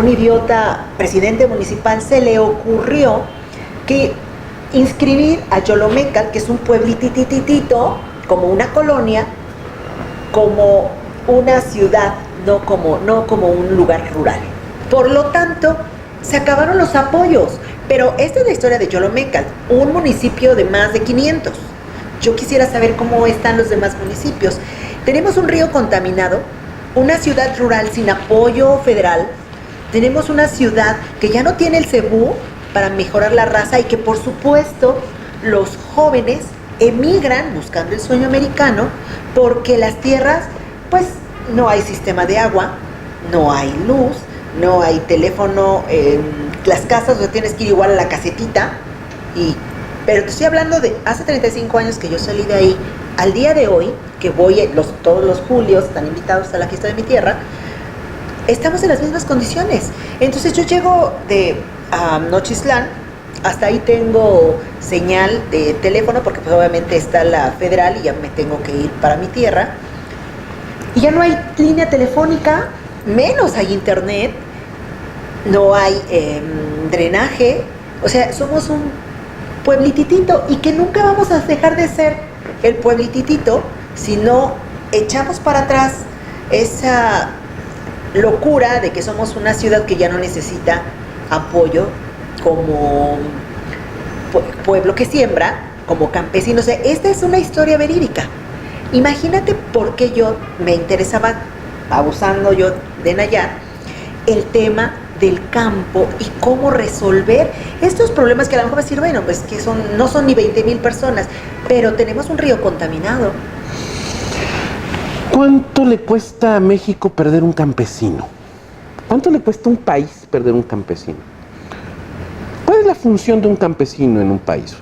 idiota presidente municipal se le ocurrió que inscribir a Yolomecal, que es un pueblitititito, como una colonia, como una ciudad, no como un lugar rural. Por lo tanto, se acabaron los apoyos. Pero esta es la historia de Yolomecal, un municipio de más de 500. Yo quisiera saber cómo están los demás municipios. Tenemos un río contaminado, una ciudad rural sin apoyo federal, tenemos una ciudad que ya no tiene el cebú para mejorar la raza y que por supuesto los jóvenes emigran buscando el sueño americano porque las tierras, pues no hay sistema de agua, no hay luz, no hay teléfono, las casas, o sea, tienes que ir igual a la casetita. Pero te estoy hablando de hace 35 años que yo salí de ahí, al día de hoy, que voy todos los julios, están invitados a la fiesta de mi tierra, estamos en las mismas condiciones. Entonces yo llego de Nochistlán, hasta ahí tengo señal de teléfono, porque pues obviamente está la federal y ya me tengo que ir para mi tierra, y ya no hay línea telefónica, menos hay internet, no hay drenaje, o sea, somos un pueblititito, y que nunca vamos a dejar de ser el pueblititito si no echamos para atrás esa locura de que somos una ciudad que ya no necesita apoyo como pueblo que siembra, como campesinos. O sea, esta es una historia verídica. Imagínate por qué yo me interesaba, abusando yo de Nayar, el tema del campo y cómo resolver estos problemas que a lo mejor va a decir, bueno, pues que no son ni 20,000 personas, pero tenemos un río contaminado. ¿Cuánto le cuesta a México perder un campesino? ¿Cuánto le cuesta a un país perder un campesino? ¿Cuál es la función de un campesino en un país?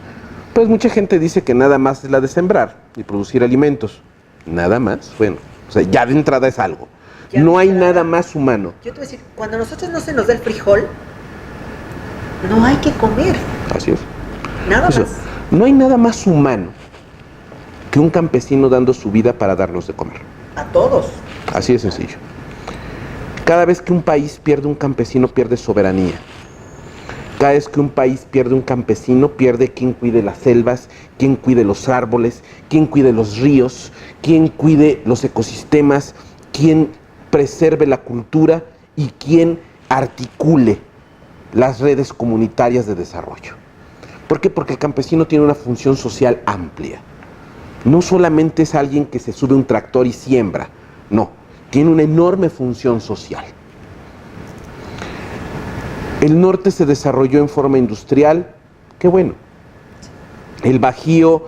Pues mucha gente dice que nada más es la de sembrar y producir alimentos. Nada más, bueno, o sea, ya de entrada es algo. No hay nada más humano. Yo te voy a decir, cuando a nosotros no se nos da el frijol, no hay que comer. Así es. Nada más. No hay nada más humano que un campesino dando su vida para darnos de comer. A todos. Así de sencillo. Cada vez que un país pierde un campesino, pierde soberanía. Cada vez que un país pierde un campesino, pierde quien cuide las selvas, quien cuide los árboles, quien cuide los ríos, quien cuide los ecosistemas, quien preserve la cultura y quien articule las redes comunitarias de desarrollo. ¿Por qué? Porque el campesino tiene una función social amplia. No solamente es alguien que se sube a un tractor y siembra, no, tiene una enorme función social. El norte se desarrolló en forma industrial, qué bueno. El Bajío,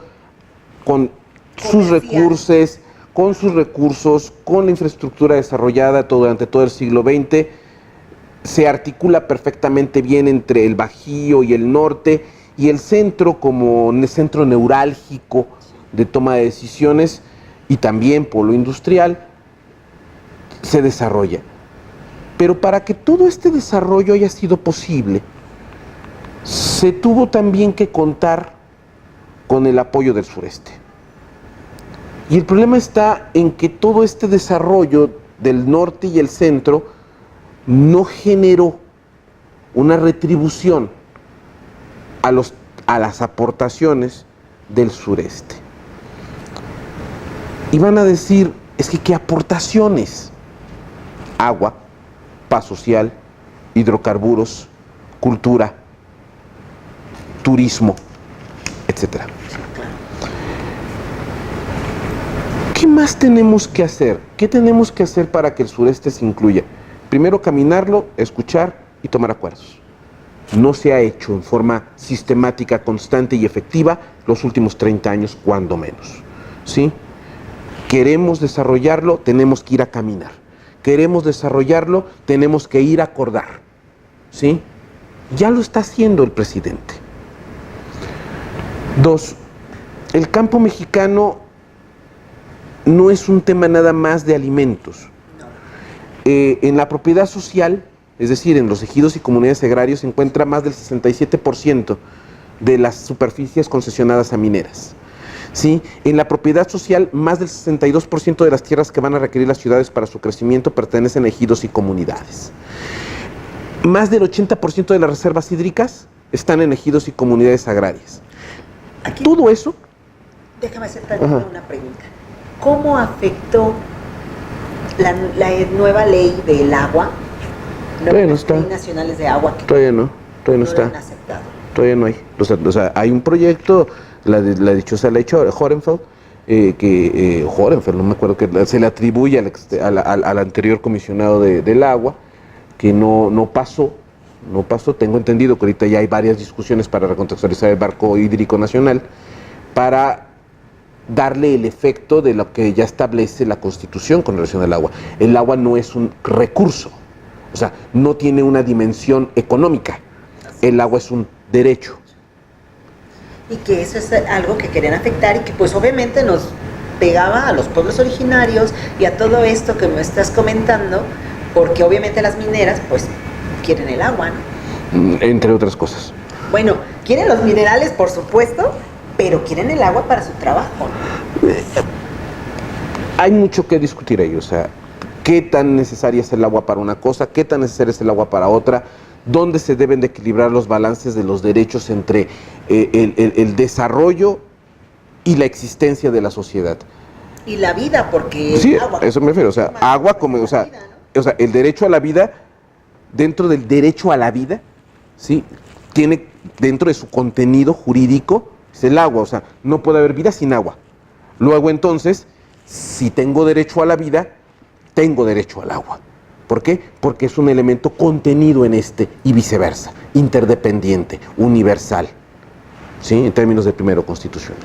con sus recursos, con la infraestructura desarrollada durante todo el siglo XX, se articula perfectamente bien entre el Bajío y el norte, y el centro como un centro neurálgico de toma de decisiones y también polo industrial, se desarrolla. Pero para que todo este desarrollo haya sido posible, se tuvo también que contar con el apoyo del sureste. Y el problema está en que todo este desarrollo del norte y el centro no generó una retribución a las aportaciones del sureste. Y van a decir, es que ¿qué aportaciones? Agua, paz social, hidrocarburos, cultura, turismo, etc. ¿Qué más tenemos que hacer? ¿Qué tenemos que hacer para que el sureste se incluya? Primero, caminarlo, escuchar y tomar acuerdos. No se ha hecho en forma sistemática, constante y efectiva los últimos 30 años, cuando menos. ¿Sí? Queremos desarrollarlo, tenemos que ir a caminar. Queremos desarrollarlo, tenemos que ir a acordar. ¿Sí? Ya lo está haciendo el presidente. 2, el campo mexicano no es un tema nada más de alimentos. En la propiedad social, es decir, en los ejidos y comunidades agrarias, se encuentra más del 67% de las superficies concesionadas a mineras. ¿Sí? En la propiedad social, más del 62% de las tierras que van a requerir las ciudades para su crecimiento pertenecen a ejidos y comunidades. Más del 80% de las reservas hídricas están en ejidos y comunidades agrarias. Aquí, todo eso... Déjame hacer una pregunta. ¿Cómo afectó la nueva ley del agua? Todavía no está. Ley nacionales de agua. Todavía no está. Todavía no hay. O sea, hay un proyecto, la dichosa ley Horenfeld, Horenfeld, no me acuerdo, que se le atribuye al anterior comisionado del agua, que no pasó. Tengo entendido que ahorita ya hay varias discusiones para recontextualizar el marco hídrico nacional, para darle el efecto de lo que ya establece la Constitución con relación al agua. El agua no es un recurso, o sea, no tiene una dimensión económica. El agua es un derecho. Y que eso es algo que querían afectar y que pues obviamente nos pegaba a los pueblos originarios y a todo esto que me estás comentando, porque obviamente las mineras pues quieren el agua, ¿no? Entre otras cosas. Bueno, quieren los minerales, por supuesto, pero quieren el agua para su trabajo. Hay mucho que discutir ahí, o sea, qué tan necesaria es el agua para una cosa, qué tan necesaria es el agua para otra, dónde se deben de equilibrar los balances de los derechos entre el desarrollo y la existencia de la sociedad. Y la vida, porque sí, el agua, eso me refiero, o sea, agua como, o sea, el derecho a la vida, dentro del derecho a la vida, ¿sí? Tiene dentro de su contenido jurídico, es el agua, o sea, no puede haber vida sin agua. Luego entonces, si tengo derecho a la vida, tengo derecho al agua. ¿Por qué? Porque es un elemento contenido en este y viceversa, interdependiente, universal, ¿sí? En términos de primero constitucional.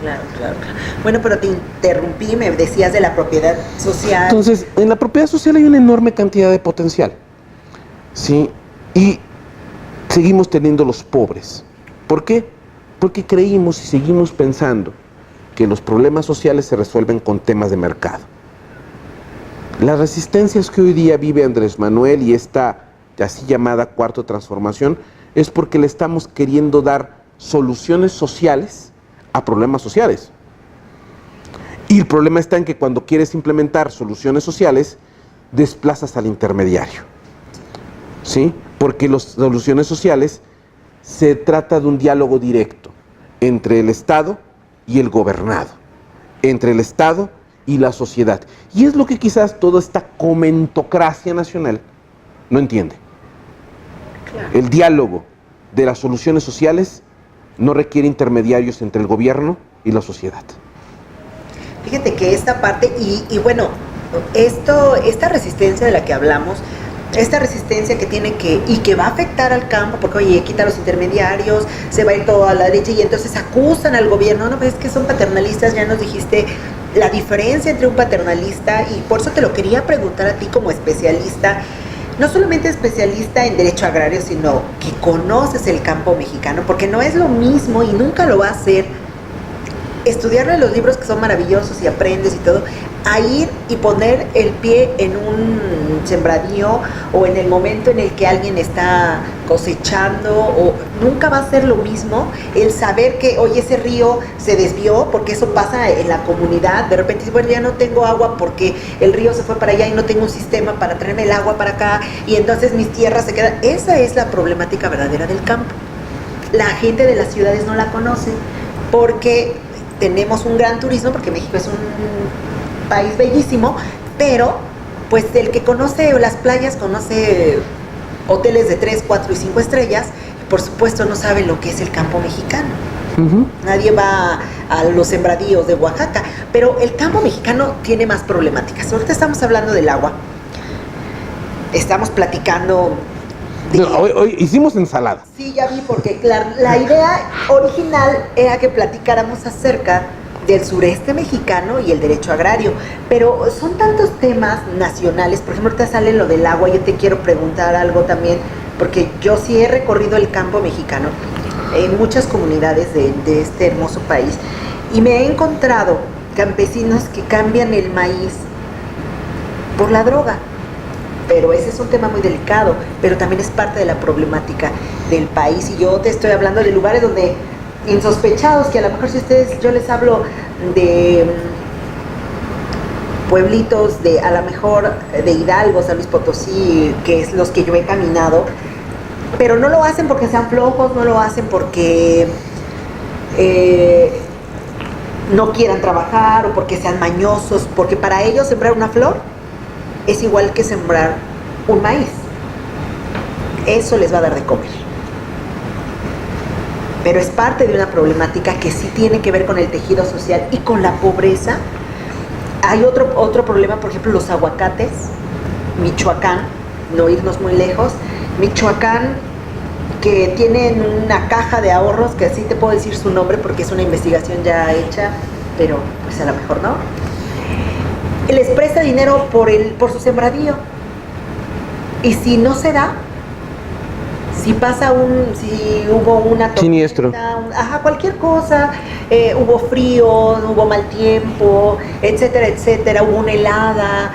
Claro, claro, claro. Bueno, pero te interrumpí, me decías de la propiedad social. Entonces, en la propiedad social hay una enorme cantidad de potencial, ¿sí? Y seguimos teniendo los pobres. ¿Por qué? Porque creímos y seguimos pensando que los problemas sociales se resuelven con temas de mercado. Las resistencias que hoy día vive Andrés Manuel y esta así llamada cuarta transformación es porque le estamos queriendo dar soluciones sociales a problemas sociales. Y el problema está en que cuando quieres implementar soluciones sociales, desplazas al intermediario, ¿sí? Porque las soluciones sociales se trata de un diálogo directo entre el Estado y el gobernado, entre el Estado y la sociedad. Y es lo que quizás toda esta comentocracia nacional no entiende. Claro. El diálogo de las soluciones sociales no requiere intermediarios entre el gobierno y la sociedad. Fíjate que esta parte, y bueno, esta resistencia de la que hablamos, esta resistencia que tiene que va a afectar al campo, porque oye, quita los intermediarios, se va a ir todo a la derecha y entonces acusan al gobierno, no, pues es que son paternalistas, ya nos dijiste la diferencia entre un paternalista, y por eso te lo quería preguntar a ti como especialista, no solamente especialista en derecho agrario, sino que conoces el campo mexicano, porque no es lo mismo y nunca lo va a hacer estudiarle los libros que son maravillosos y aprendes y todo, a ir y poner el pie en un sembradío o en el momento en el que alguien está cosechando, o nunca va a ser lo mismo el saber que, oye, ese río se desvió, porque eso pasa en la comunidad, de repente dices, bueno, ya no tengo agua porque el río se fue para allá y no tengo un sistema para traerme el agua para acá, y entonces mis tierras se quedan. Esa es la problemática verdadera del campo. La gente de las ciudades no la conoce porque tenemos un gran turismo, porque México es un país bellísimo, pero pues el que conoce las playas conoce hoteles de 3, 4 y 5 estrellas, y por supuesto no sabe lo que es el campo mexicano. Nadie va a los sembradíos de Oaxaca, pero el campo mexicano tiene más problemáticas. Ahorita estamos hablando del agua, estamos platicando de... No, hoy hicimos ensalada. Sí, ya vi, porque la idea original era que platicáramos acerca del sureste mexicano y el derecho agrario, pero son tantos temas nacionales. Por ejemplo, ahorita sale lo del agua. Yo te quiero preguntar algo también, porque yo sí he recorrido el campo mexicano en muchas comunidades de este hermoso país, y me he encontrado campesinos que cambian el maíz por la droga. Pero ese es un tema muy delicado, pero también es parte de la problemática del país. Y yo te estoy hablando de lugares donde insospechados, que a lo mejor si ustedes, yo les hablo de pueblitos, de a lo mejor de Hidalgo, San Luis Potosí, que es los que yo he caminado, pero no lo hacen porque sean flojos, no lo hacen porque no quieran trabajar o porque sean mañosos, porque para ellos sembrar una flor es igual que sembrar un maíz. Eso les va a dar de comer. Pero es parte de una problemática que sí tiene que ver con el tejido social y con la pobreza. Hay otro problema, por ejemplo, los aguacates. Michoacán, no irnos muy lejos. Michoacán, que tienen una caja de ahorros, que así te puedo decir su nombre porque es una investigación ya hecha, pero pues a lo mejor no. Les presta dinero por su sembradío, y si no se da, si hubo una tormenta, siniestro, cualquier cosa, hubo frío, hubo mal tiempo, etcétera, etcétera, hubo una helada,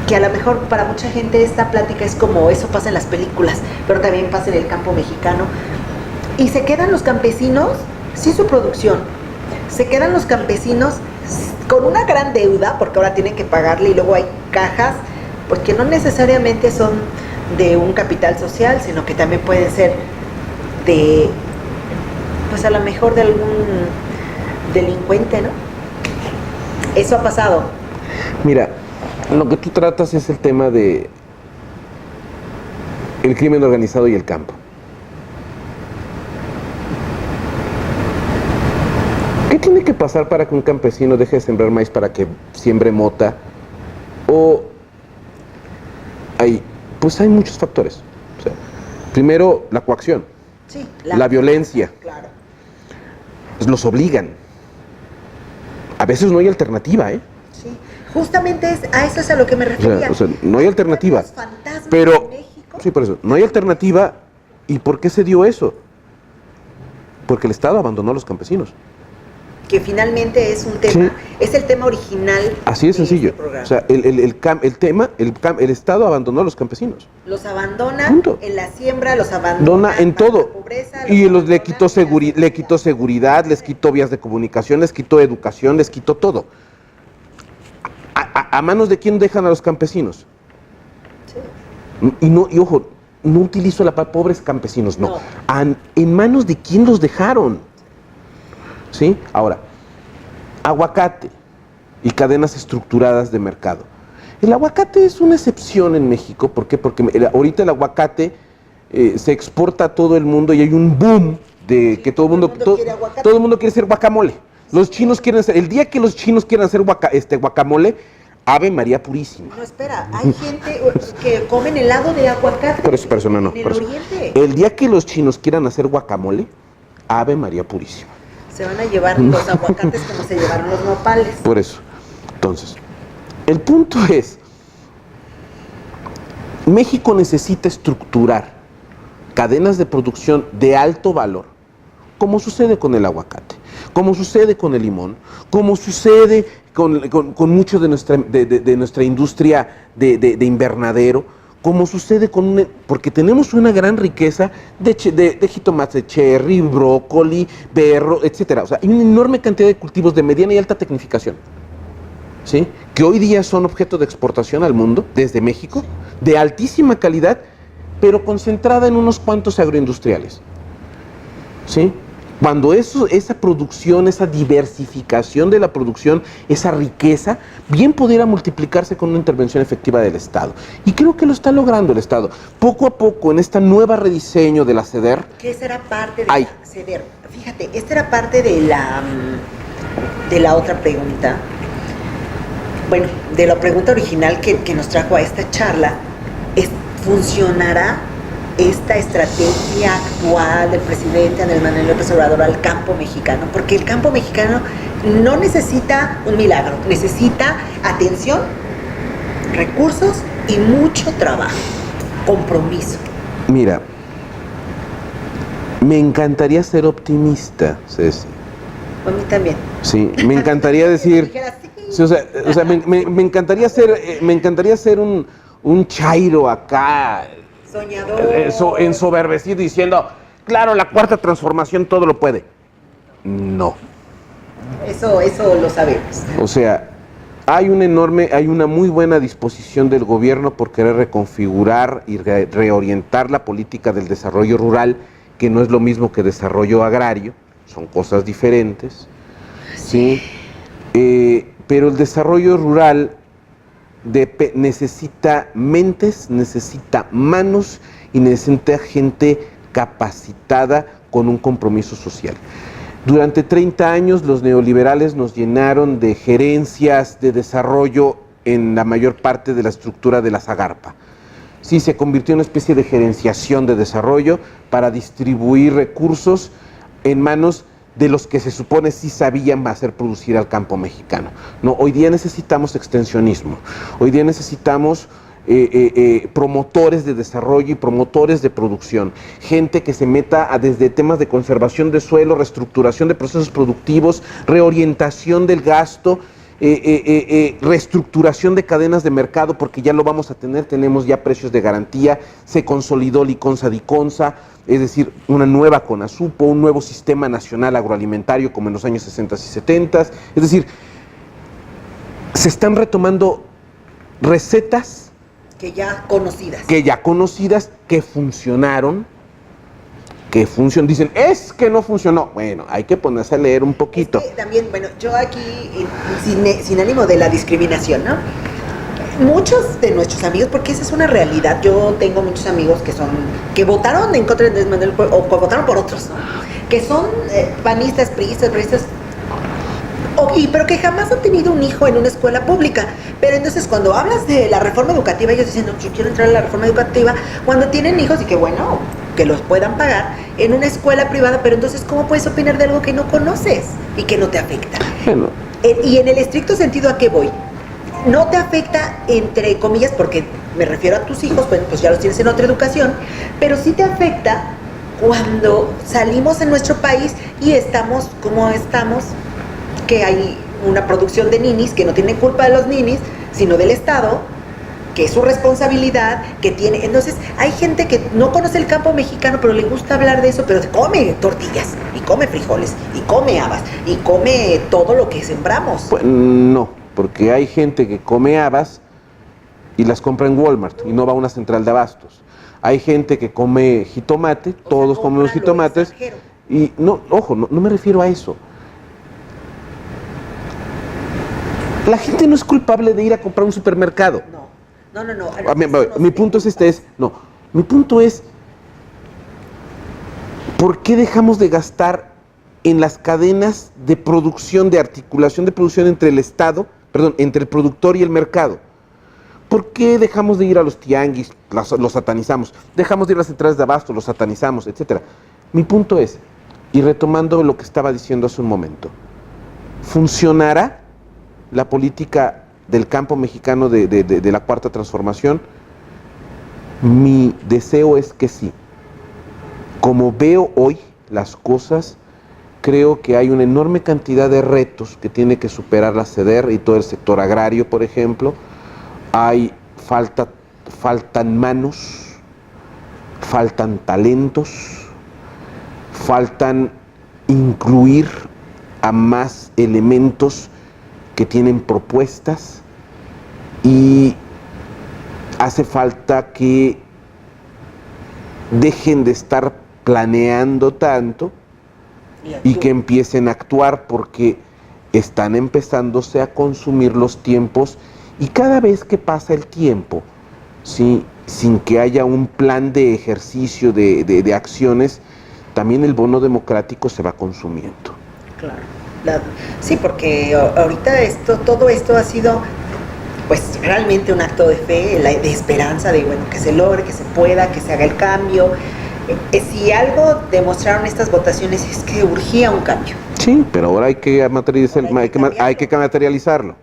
que a lo mejor para mucha gente esta plática es como eso pasa en las películas, pero también pasa en el campo mexicano, y se quedan los campesinos sin su producción, se quedan los campesinos con una gran deuda, porque ahora tienen que pagarle, y luego hay cajas, pues que no necesariamente son de un capital social, sino que también pueden ser de, pues a lo mejor de algún delincuente, ¿no? Eso ha pasado. Mira, lo que tú tratas es el tema de el crimen organizado y el campo. que pasar para que un campesino deje de sembrar maíz para que siembre mota? O hay muchos factores. O sea, primero, la coacción, Sí, la violencia. Claro. Pues los obligan. A veces no hay alternativa, ¿eh? Sí, justamente a eso es a lo que me refería. O sea, no hay alternativa. Los fantasmas Pero, de México. sí, por eso, no hay alternativa. ¿Y por qué se dio eso? Porque el Estado abandonó a los campesinos. Que finalmente es un tema, Sí. es el tema original. Así de sencillo. Este programa. O sea, el Estado abandonó a los campesinos. Los abandona Punto. en la siembra, los abandona En para todo. la pobreza, Y le abandona quitó, le quitó seguridad, les quitó vías de comunicación, les quitó educación, les quitó todo. ¿A manos de quién dejan a los campesinos? Sí. Y ojo, no utilizo la palabra pobres campesinos, no. No. ¿En manos de quién los dejaron? ¿Sí? Ahora, aguacate y cadenas estructuradas de mercado. El aguacate es una excepción en México. ¿Por qué? Porque ahorita el aguacate se exporta a todo el mundo y hay un boom de que todo el mundo quiere hacer guacamole. Los chinos quieren hacer, el día que los chinos quieran hacer guacamole, Ave María Purísima. No, espera, hay gente que comen helado de aguacate. Por eso, no. En el Por eso. oriente. El día que los chinos quieran hacer guacamole, Ave María Purísima. Se van a llevar los aguacates como se llevaron los nopales. Por eso. Entonces, el punto es, México necesita estructurar cadenas de producción de alto valor, como sucede con el aguacate, como sucede con el limón, como sucede con mucho de nuestra industria de invernadero, como sucede porque tenemos una gran riqueza de jitomate, cherry, brócoli, berro, etcétera. O sea, hay una enorme cantidad de cultivos de mediana y alta tecnificación, ¿sí? Que hoy día son objeto de exportación al mundo, desde México, de altísima calidad, pero concentrada en unos cuantos agroindustriales, ¿sí? Cuando esa producción, esa diversificación de la producción, esa riqueza, bien pudiera multiplicarse con una intervención efectiva del Estado. Y creo que lo está logrando el Estado. Poco a poco, en esta nueva rediseño de la CEDER. Que esa era parte de la CEDER. Fíjate, esta era parte de la otra pregunta. Bueno, de la pregunta original que nos trajo a esta charla. ¿Funcionará esta estrategia actual del presidente Andrés Manuel López Obrador al campo mexicano? Porque el campo mexicano no necesita un milagro, necesita atención, recursos y mucho trabajo, compromiso. Mira, me encantaría ser optimista, Ceci. A mí también. Sí, me encantaría decir, sí, o sea, me encantaría ser un chairo acá, soñador, ensoberbecido, diciendo, claro, la cuarta transformación todo lo puede. No. Eso lo sabemos. O sea, hay una muy buena disposición del gobierno por querer reconfigurar y reorientar la política del desarrollo rural, que no es lo mismo que desarrollo agrario, son cosas diferentes, ¿sí? Pero el desarrollo rural necesita mentes, necesita manos y necesita gente capacitada con un compromiso social. Durante 30 años los neoliberales nos llenaron de gerencias de desarrollo en la mayor parte de la estructura de la Zagarpa. Sí, se convirtió en una especie de gerenciación de desarrollo para distribuir recursos en manos de los que se supone sí sabían hacer producir al campo mexicano. No, hoy día necesitamos extensionismo, hoy día necesitamos promotores de desarrollo y promotores de producción, gente que se meta desde temas de conservación de suelo, reestructuración de procesos productivos, reorientación del gasto, reestructuración de cadenas de mercado, porque ya lo vamos a tener, tenemos ya precios de garantía, se consolidó Liconza Diconsa, es decir, una nueva CONASUPO, un nuevo sistema nacional agroalimentario como en los años 60 y 70, es decir, se están retomando recetas que ya conocidas, que funcionaron, dicen, es que no funcionó. Bueno, hay que ponerse a leer un poquito. Es que también, bueno, yo aquí, sin ánimo de la discriminación, ¿no? Muchos de nuestros amigos, porque esa es una realidad, yo tengo muchos amigos que votaron en contra de Andrés Manuel, o votaron por otros, ¿no? Que son panistas, priistas, pero que jamás han tenido un hijo en una escuela pública. Pero entonces cuando hablas de la reforma educativa, ellos dicen, no, yo quiero entrar a la reforma educativa, cuando tienen hijos y que bueno, que los puedan pagar en una escuela privada, pero entonces ¿cómo puedes opinar de algo que no conoces y que no te afecta? Bueno. Y en el estricto sentido, ¿a qué voy? No te afecta, entre comillas, porque me refiero a tus hijos, pues ya los tienes en otra educación, pero sí te afecta cuando salimos en nuestro país y estamos como estamos, que hay una producción de ninis que no tiene culpa de los ninis, sino del Estado, que es su responsabilidad, que tiene... Entonces, hay gente que no conoce el campo mexicano, pero le gusta hablar de eso, pero come tortillas, y come frijoles, y come habas, y come todo lo que sembramos. Pues, no, porque hay gente que come habas y las compra en Walmart y no va a una central de abastos. Hay gente que come jitomate, todos comemos jitomates, y no, ojo, no me refiero a eso. La gente no es culpable de ir a comprar un supermercado. No. Mi punto es mi punto es, ¿por qué dejamos de gastar en las cadenas de producción, de articulación de producción entre el Estado, entre el productor y el mercado? ¿Por qué dejamos de ir a los tianguis, los satanizamos? Dejamos de ir a las centrales de abasto, los satanizamos, etcétera. Mi punto es, y retomando lo que estaba diciendo hace un momento, ¿funcionará la política del campo mexicano de la Cuarta Transformación? Mi deseo es que sí. Como veo hoy las cosas, creo que hay una enorme cantidad de retos que tiene que superar la SEDER y todo el sector agrario, por ejemplo. Faltan manos, faltan talentos, faltan incluir a más elementos que tienen propuestas, y hace falta que dejen de estar planeando tanto y que empiecen a actuar, porque están empezándose a consumir los tiempos, y cada vez que pasa el tiempo, ¿sí?, sin que haya un plan de ejercicio de acciones, también el bono democrático se va consumiendo. Claro. Sí, porque ahorita todo esto ha sido pues realmente un acto de fe, de esperanza, de bueno, que se logre, que se pueda, que se haga el cambio. Si algo demostraron estas votaciones es que urgía un cambio. Sí, pero ahora hay que materializarlo.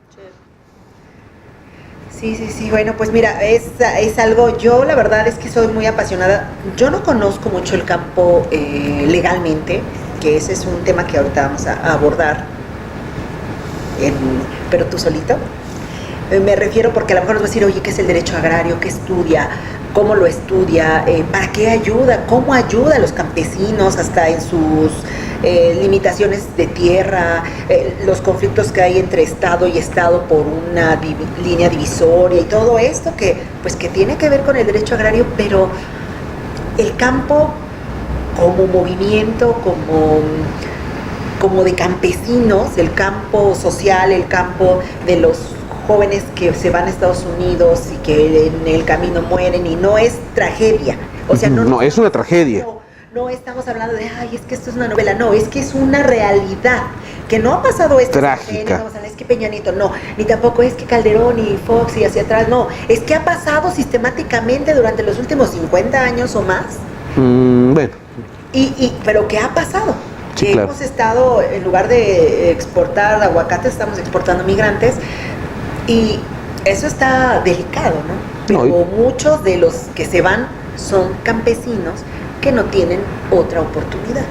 Sí, bueno, pues mira, es algo, yo la verdad es que soy muy apasionada. Yo no conozco mucho el campo legalmente, que ese es un tema que ahorita vamos a abordar, pero tú solito. Me refiero porque a lo mejor nos vas a decir, oye, ¿qué es el derecho agrario? ¿Qué estudia? ¿Cómo lo estudia? ¿Para qué ayuda? ¿Cómo ayuda a los campesinos hasta en sus limitaciones de tierra? Los conflictos que hay entre Estado y Estado por una línea divisoria y todo esto que tiene que ver con el derecho agrario, pero el campo como movimiento, como de campesinos, el campo social, el campo de los jóvenes que se van a Estados Unidos y que en el camino mueren, y no es tragedia. O sea, no es una tragedia. No estamos hablando de, ay, es que esto es una novela, no, es que es una realidad, que no ha pasado esto. Trágica. Es que Peña Nieto, no, ni tampoco es que Calderón y Fox y hacia atrás, no, es que ha pasado sistemáticamente durante los últimos 50 años o más. Bueno. Pero ¿qué ha pasado? Sí, que claro. Hemos estado, en lugar de exportar aguacates, estamos exportando migrantes, y eso está delicado, ¿no? Pero muchos de los que se van son campesinos que no tienen otra oportunidad.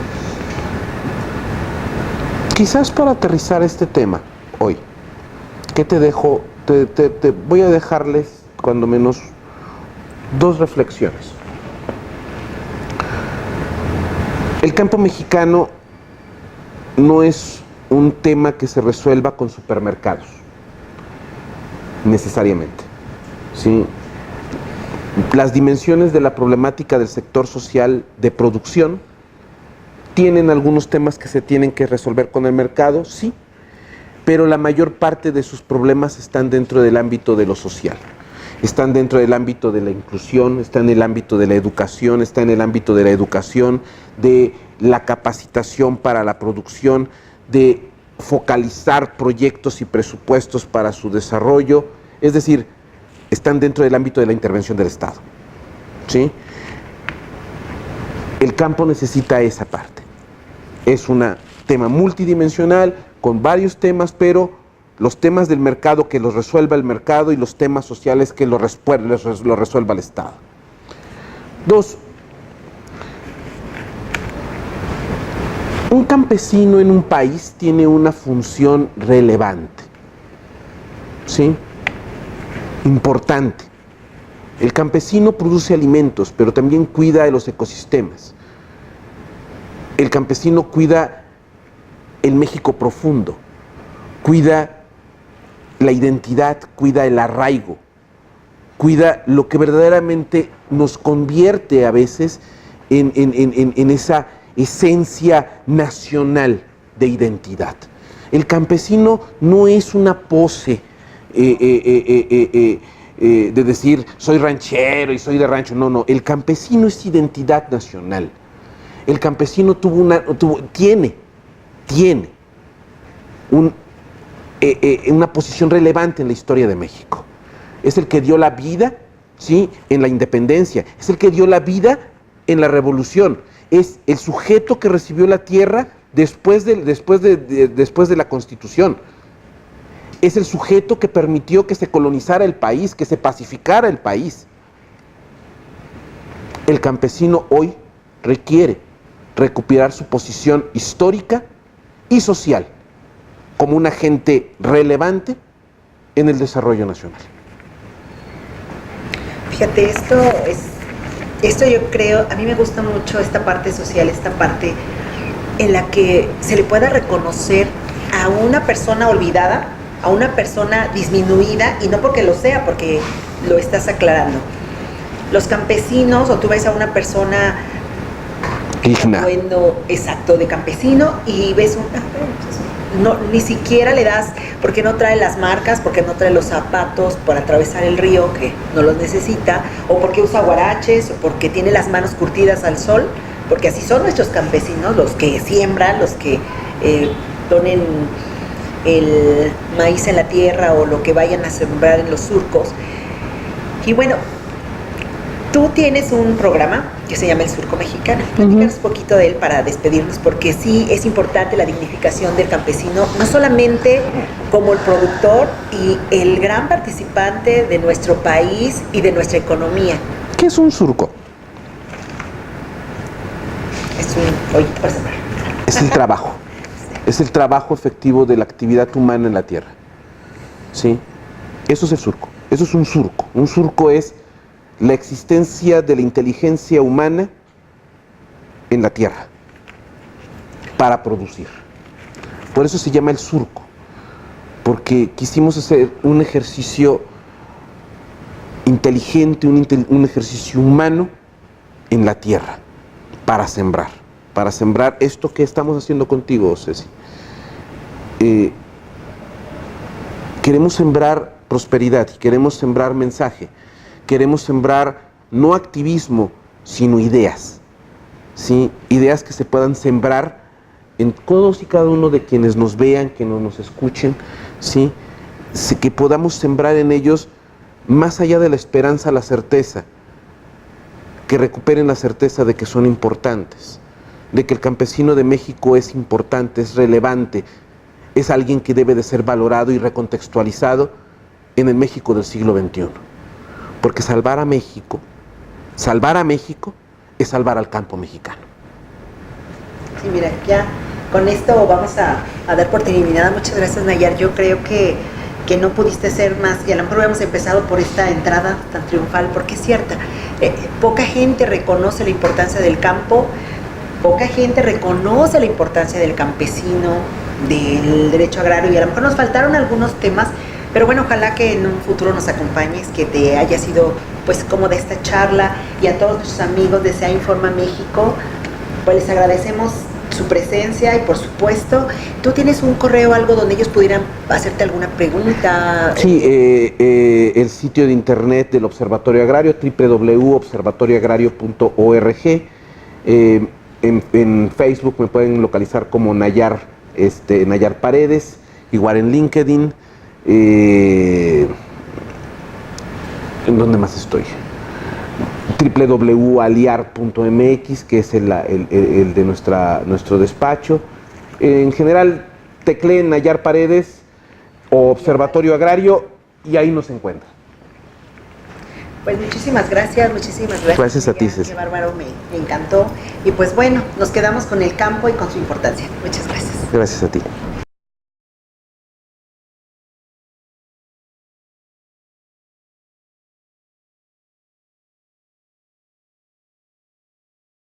Quizás para aterrizar este tema hoy, ¿qué te dejo? Te voy a dejarles cuando menos dos reflexiones. El campo mexicano no es un tema que se resuelva con supermercados, necesariamente, ¿sí? Las dimensiones de la problemática del sector social de producción tienen algunos temas que se tienen que resolver con el mercado, sí, pero la mayor parte de sus problemas están dentro del ámbito de lo social. Están dentro del ámbito de la inclusión, está en el ámbito de la educación, está en el ámbito de la educación, de la capacitación para la producción, de focalizar proyectos y presupuestos para su desarrollo, es decir, están dentro del ámbito de la intervención del Estado, ¿sí? El campo necesita esa parte. Es un tema multidimensional, con varios temas, pero los temas del mercado que los resuelva el mercado y los temas sociales que lo resuelva el Estado. 2. Un campesino en un país tiene una función relevante, ¿sí? Importante. El campesino produce alimentos, pero también cuida de los ecosistemas. El campesino cuida el México profundo, cuida la identidad, cuida el arraigo, cuida lo que verdaderamente nos convierte a veces en esa esencia nacional de identidad. El campesino no es una pose de decir soy ranchero y soy de rancho. No, no. El campesino es identidad nacional. El campesino tiene una posición relevante en la historia de México. Es el que dio la vida, ¿sí?, en la independencia. Es el que dio la vida en la revolución. Es el sujeto que recibió la tierra después de la Constitución. Es el sujeto que permitió que se colonizara el país, que se pacificara el país. El campesino hoy requiere recuperar su posición histórica y social como un agente relevante en el desarrollo nacional. Fíjate, esto yo creo, a mí me gusta mucho esta parte social, esta parte en la que se le pueda reconocer a una persona olvidada, a una persona disminuida, y no porque lo sea, porque lo estás aclarando. Los campesinos, o tú ves a una persona digna, bueno, exacto, de campesino, y ves no, ni siquiera le das, porque no trae las marcas, porque no trae los zapatos para atravesar el río, que no los necesita, o porque usa huaraches, o porque tiene las manos curtidas al sol, porque así son nuestros campesinos, los que siembran, los que ponen el maíz en la tierra o lo que vayan a sembrar en los surcos. Y bueno, tú tienes un programa que se llama El Surco Mexicano. Platícanos un poquito de él para despedirnos, porque sí es importante la dignificación del campesino, no solamente como el productor y el gran participante de nuestro país y de nuestra economía. ¿Qué es un surco? Es un hoyito para sembrar. Es el trabajo. Es el trabajo efectivo de la actividad humana en la tierra. ¿Sí? Eso es el surco. Eso es un surco. Un surco es la existencia de la inteligencia humana en la tierra para producir. Por eso se llama el surco, porque quisimos hacer un ejercicio inteligente, un ejercicio humano en la tierra para sembrar esto que estamos haciendo contigo, Ceci. Queremos sembrar prosperidad, queremos sembrar mensaje. Queremos sembrar no activismo, sino ideas, ¿sí? Ideas que se puedan sembrar en todos y cada uno de quienes nos vean, que nos escuchen, ¿sí? Que podamos sembrar en ellos, más allá de la esperanza, la certeza, que recuperen la certeza de que son importantes, de que el campesino de México es importante, es relevante, es alguien que debe de ser valorado y recontextualizado en el México del siglo XXI. Porque salvar a México es salvar al campo mexicano. Sí, mira, ya con esto vamos a dar por terminada. Muchas gracias, Nayar. Yo creo que no pudiste ser más, y a lo mejor habíamos empezado por esta entrada tan triunfal, porque es cierta. Poca gente reconoce la importancia del campo, poca gente reconoce la importancia del campesino, del derecho agrario, y a lo mejor nos faltaron algunos temas. Pero bueno, ojalá que en un futuro nos acompañes, que te haya sido pues cómoda esta charla, y a todos nuestros amigos de SEA Informa México, pues les agradecemos su presencia, y por supuesto, ¿tú tienes un correo, algo donde ellos pudieran hacerte alguna pregunta? Sí, el sitio de internet del Observatorio Agrario, www.observatorioagrario.org. En Facebook me pueden localizar como Nayar Nayar Paredes, igual en LinkedIn. ¿En dónde más estoy? www.aliar.mx, que es el de nuestro despacho. En general, tecleen Nayar Paredes o Observatorio Agrario y ahí nos encuentran. Pues muchísimas gracias. Gracias a ti, Miriam, Ceci. qué bárbaro, me encantó. Y pues bueno, nos quedamos con el campo y con su importancia. Muchas gracias. Gracias a ti.